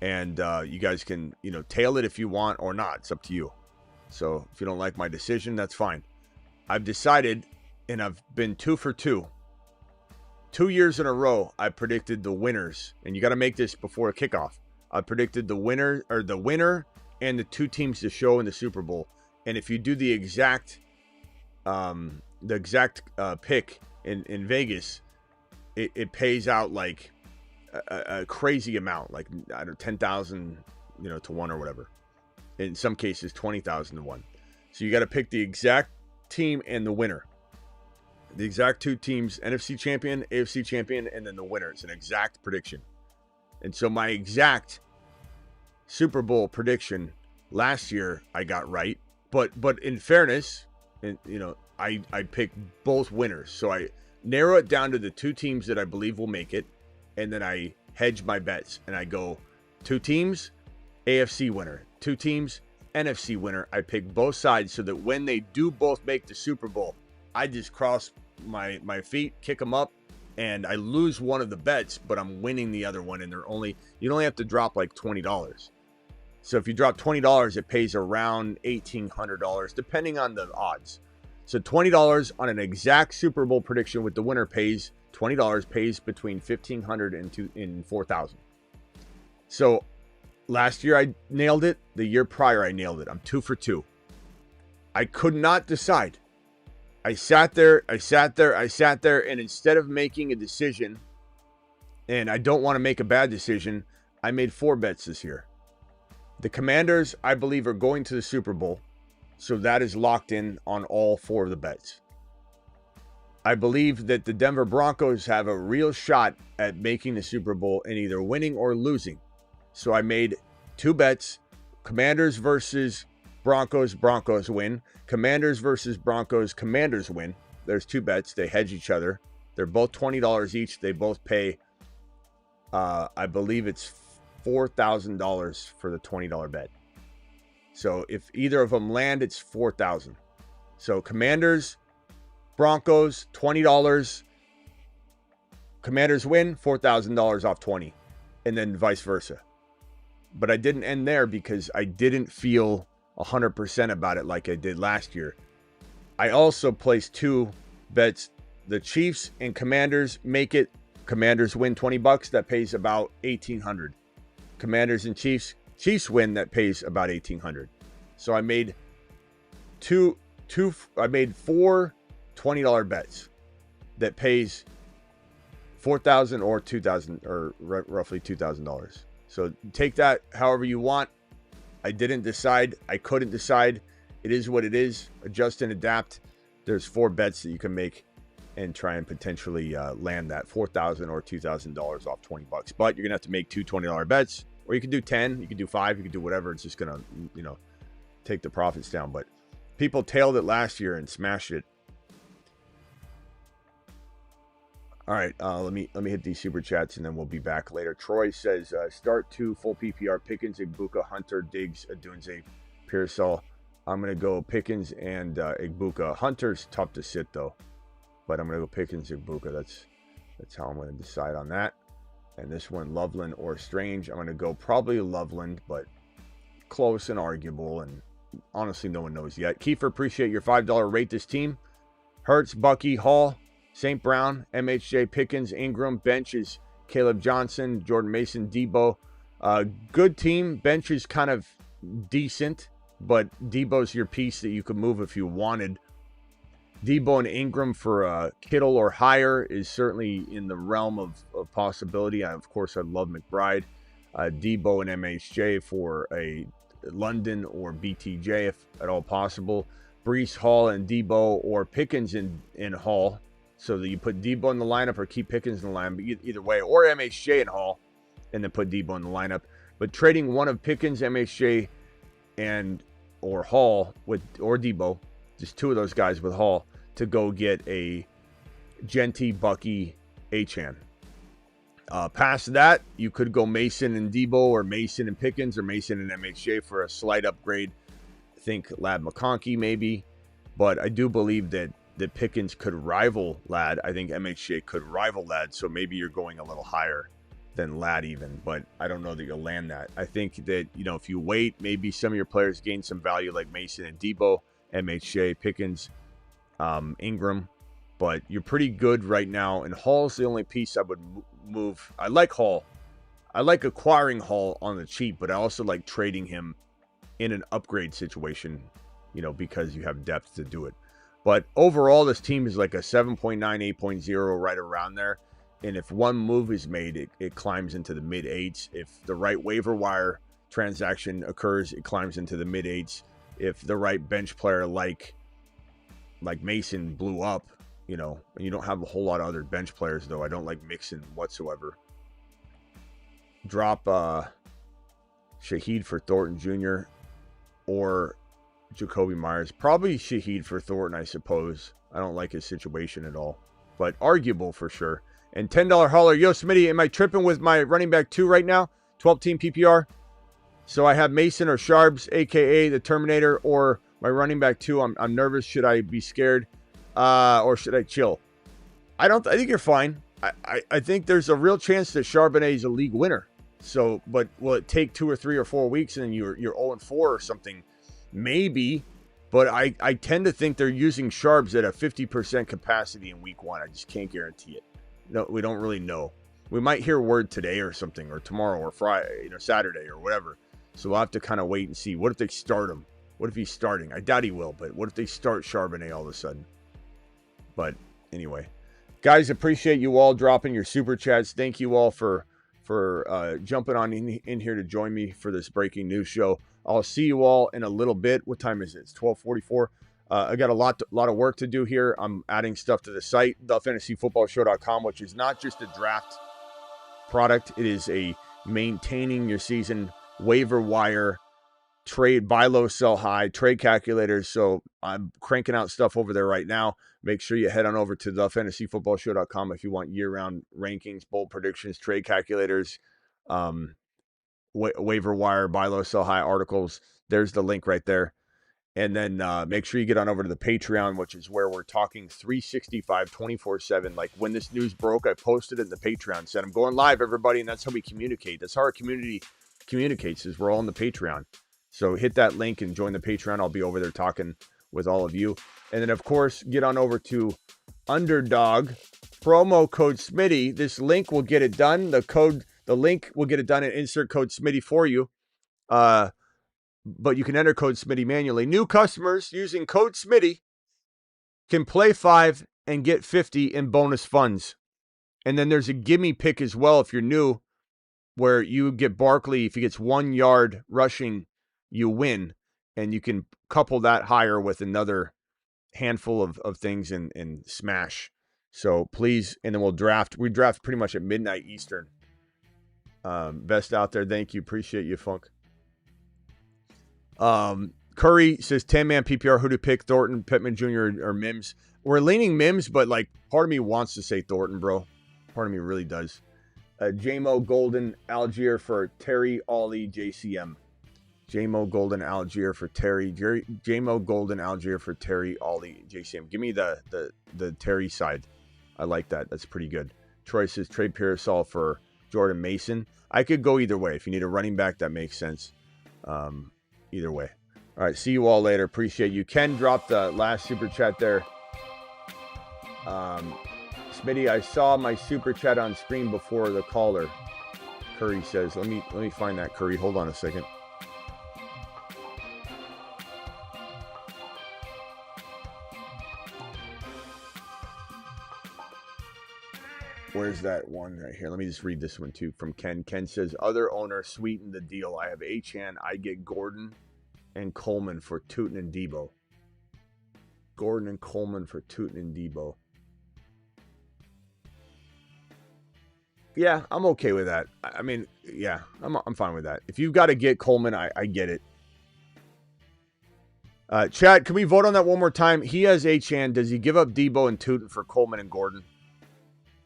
And you guys can, tail it if you want or not. It's up to you. So if you don't like my decision, that's fine. I've decided, and I've been 2 for 2. 2 years in a row, I predicted the winners, and you got to make this before kickoff. I predicted the winner and the 2 teams to show in the Super Bowl. And if you do the exact pick in Vegas, it pays out like a crazy amount, like I don't know, 10,000, to 1 or whatever. In some cases, 20,000 to 1. So you got to pick the exact team and the winner. The exact 2 teams, NFC champion, AFC champion, and then the winner. It's an exact prediction. And so my exact Super Bowl prediction last year, I got right. But in fairness, I picked both winners. So I narrow it down to the 2 teams that I believe will make it. And then I hedge my bets. And I go 2 teams, AFC winner. 2 teams, NFC winner. I pick both sides so that when they do both make the Super Bowl, I just cross my feet, kick them up, and I lose one of the bets, but I'm winning the other one. And you only have to drop like $20. So if you drop $20, it pays around $1,800, depending on the odds. So $20 on an exact Super Bowl prediction with the winner pays $20, pays between $1,500 and $4,000. So last year I nailed it. The year prior I nailed it. I'm 2 for 2. I could not decide. I sat there, and instead of making a decision, and I don't want to make a bad decision, I made 4 bets this year. The Commanders, I believe, are going to the Super Bowl, so that is locked in on all 4 of the bets. I believe that the Denver Broncos have a real shot at making the Super Bowl and either winning or losing. So I made 2 bets, Commanders versus Broncos, Broncos win. Commanders versus Broncos, Commanders win. There's 2 bets. They hedge each other. They're both $20 each. They both pay, I believe it's $4,000 for the $20 bet. So if either of them land, it's $4,000. So Commanders, Broncos, $20. Commanders win, $4,000 off 20. And then vice versa. But I didn't end there because I didn't feel 100% about it like I did last year. I also placed 2 bets. The Chiefs and Commanders make it. Commanders win $20. That pays about $1,800. Commanders and Chiefs win. That pays about $1,800. So I made 4 $20 bets that pays $4,000 or $2,000 or roughly $2,000. So take that however you want. I didn't decide. I couldn't decide. It is what it is. Adjust and adapt. There's 4 bets that you can make and try and potentially land that $4,000 or $2,000 off $20. But you're going to have to make 2 $20 bets, or you can do 10, you can do 5, you can do whatever. It's just going to, take the profits down. But people tailed it last year and smashed it. All right, let me hit these super chats and then we'll be back later. Troy says, start 2 full PPR: Pickens, Igbuka, Hunter, Diggs, Adunze, Pearsall. I'm gonna go Pickens and Igbuka. Hunter's tough to sit though, but I'm gonna go Pickens, Igbuka. That's how I'm gonna decide on that. And this one, Loveland or Strange, I'm gonna go probably Loveland, but close and arguable. And honestly, no one knows yet. Kiefer, appreciate your $5 rate this team. Hurts, Bucky, Hall, St. Brown, MHJ, Pickens, Ingram. Bench is Caleb Johnson, Jordan Mason, Debo. Good team. Bench is kind of decent, but Debo's your piece that you could move if you wanted. Debo and Ingram for Kittle or higher is certainly in the realm of possibility. Of course, I love McBride. Debo and MHJ for a London or BTJ if at all possible. Brees, Hall, and Debo, or Pickens in Hall, so that you put Debo in the lineup or keep Pickens in the lineup, either way, or MHJ in Hall, and then put Debo in the lineup. But trading one of Pickens, MHJ, and or Hall with or Debo, just two of those guys with Hall, to go get a Genty, Bucky, Achane. Past that, you could go Mason and Debo, or Mason and Pickens, or Mason and MHJ for a slight upgrade. Think Ladd McConkey maybe, but I do believe that Pickens could rival Ladd. I think MHJ could rival Ladd, so maybe you're going a little higher than Ladd even, but I don't know that you'll land that. I think that, if you wait, maybe some of your players gain some value like Mason and Debo, MHJ, Pickens, Ingram, but you're pretty good right now, and Hall's the only piece I would move. I like Hall. I like acquiring Hall on the cheap, but I also like trading him in an upgrade situation, because you have depth to do it. But overall, this team is like a 7.9, 8.0, right around there. And if one move is made, it climbs into the mid-8s. If the right waiver wire transaction occurs, it climbs into the mid-8s. If the right bench player like Mason blew up, and you don't have a whole lot of other bench players, though. I don't like Mixon whatsoever. Drop Shaheed for Thornton Jr. or Jacoby Myers. Probably Shaheed for Thornton, I suppose. I don't like his situation at all, but arguable for sure. And $10 hauler, yo, Smitty, am I tripping with my running back 2 right now? 12-team PPR. So I have Mason or Sharps, a.k.a. the Terminator, or my running back 2. I'm nervous. Should I be scared? Or should I chill? I think you're fine. I think there's a real chance that Charbonnet is a league winner. So, but will it take 2 or 3 or 4 weeks and then you're 0-4 or something? Maybe. But I tend to think they're using Sharps at a 50% capacity in week 1. I just can't guarantee it. No, we don't really know. We might hear word today or something, or tomorrow or Friday, Saturday or whatever. So we'll have to kind of wait and see. What if they start him? What if he's starting? I doubt he will, but what if they start Charbonnet all of a sudden? But anyway, guys, appreciate you all dropping your super chats. Thank you all for jumping on in here to join me for this breaking news show. I'll see you all in a little bit. What time is it? It's 12:44. I got a lot of work to do here. I'm adding stuff to the site, thefantasyfootballshow.com, which is not just a draft product. It is a maintaining your season waiver wire, trade, buy low, sell high, trade calculators. So I'm cranking out stuff over there right now. Make sure you head on over to thefantasyfootballshow.com if you want year-round rankings, bold predictions, trade calculators, waiver wire, buy low, sell high articles. There's the link right there. And then make sure you get on over to the Patreon, which is where we're talking 365, 24/7. Like when this news broke, I posted it in the Patreon, said I'm going live, everybody, and that's how we communicate. That's how our community communicates, is we're all on the Patreon. So hit that link and join the Patreon. I'll be over there talking with all of you. And then, of course, get on over to Underdog, promo code Smitty. This link will get it done. The link will get it done and insert code Smitty for you. But you can enter code Smitty manually. New customers using code Smitty can play 5 and get 50 in bonus funds. And then there's a gimme pick as well if you're new, where you get Barkley. If he gets 1 yard rushing, you win. And you can couple that higher with another handful of things and smash. So please, and then we'll draft. We draft pretty much at midnight Eastern. Best out there. Thank you. Appreciate you, Funk. Curry says 10-man PPR, who to pick, Thornton, Pittman Jr. or Mims. We're leaning Mims, but like part of me wants to say Thornton, bro. Part of me really does. JMO Golden Algier for Terry, Ollie, JCM. JMO Golden Algier for Terry. JMO Golden Algier for Terry, Ollie, JCM. Give me the Terry side. I like that. That's pretty good. Troy says trade Parasol for Jordan Mason. I could go either way. If you need a running back, that makes sense. Either way. All right. See you all later. Appreciate you. Ken dropped the last super chat there. Smitty, I saw my super chat on screen before the caller. Curry says, let me find that, Curry. Hold on a second. Where's that one right here? Let me just read this one too from Ken. Ken says, other owner sweetened the deal. I have Achane. I get Gordon and Coleman for Tootin and Debo. Gordon and Coleman for Tootin and Debo. Yeah, I'm okay with that. I mean, yeah, I'm fine with that. If you've got to get Coleman, I get it. Chat, can we vote on that one more time? He has Achane. Does he give up Debo and Tootin for Coleman and Gordon?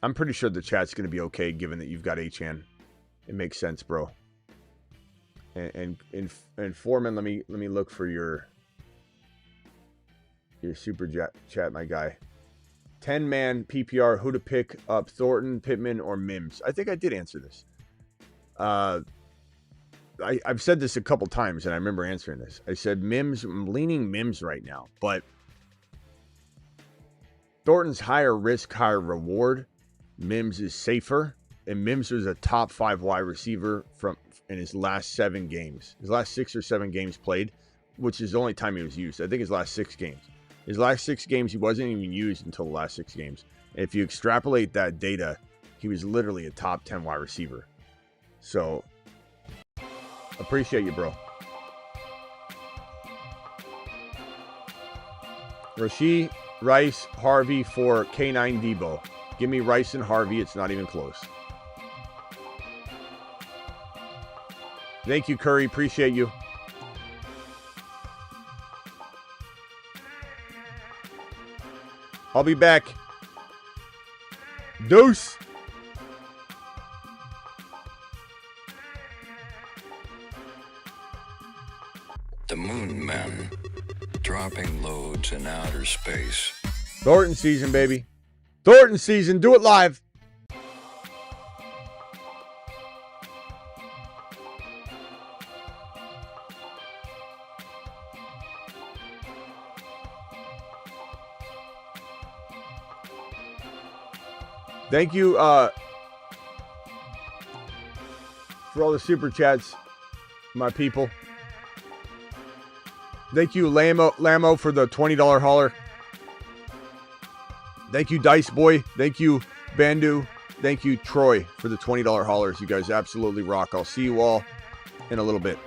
I'm pretty sure the chat's going to be okay, given that you've got Achane. It makes sense, bro. And Foreman, let me look for your super chat, my guy. 10-man PPR, who to pick up, Thornton, Pittman, or Mims? I think I did answer this. I've said this a couple times, and I remember answering this. I said Mims, I'm leaning Mims right now, but Thornton's higher risk, higher reward. Mims is safer, and Mims was a top 5 wide receiver in his last 7 games. His last 6 or 7 games played, which is the only time he was used. I think his last 6 games. His last 6 games, he wasn't even used until the last 6 games. And if you extrapolate that data, he was literally a top 10 wide receiver. So, appreciate you, bro. Rashee, Rice, Harvey for K9 Debo. Give me Rice and Harvey. It's not even close. Thank you, Curry. Appreciate you. I'll be back. Deuce. The Moon Men, dropping loads in outer space. Thornton season, baby. Thornton season. Do it live. Thank you for all the super chats, my people. Thank you, Lamo, for the $20 hauler. Thank you, Dice Boy. Thank you, Bandu. Thank you, Troy, for the $20 haulers. You guys absolutely rock. I'll see you all in a little bit.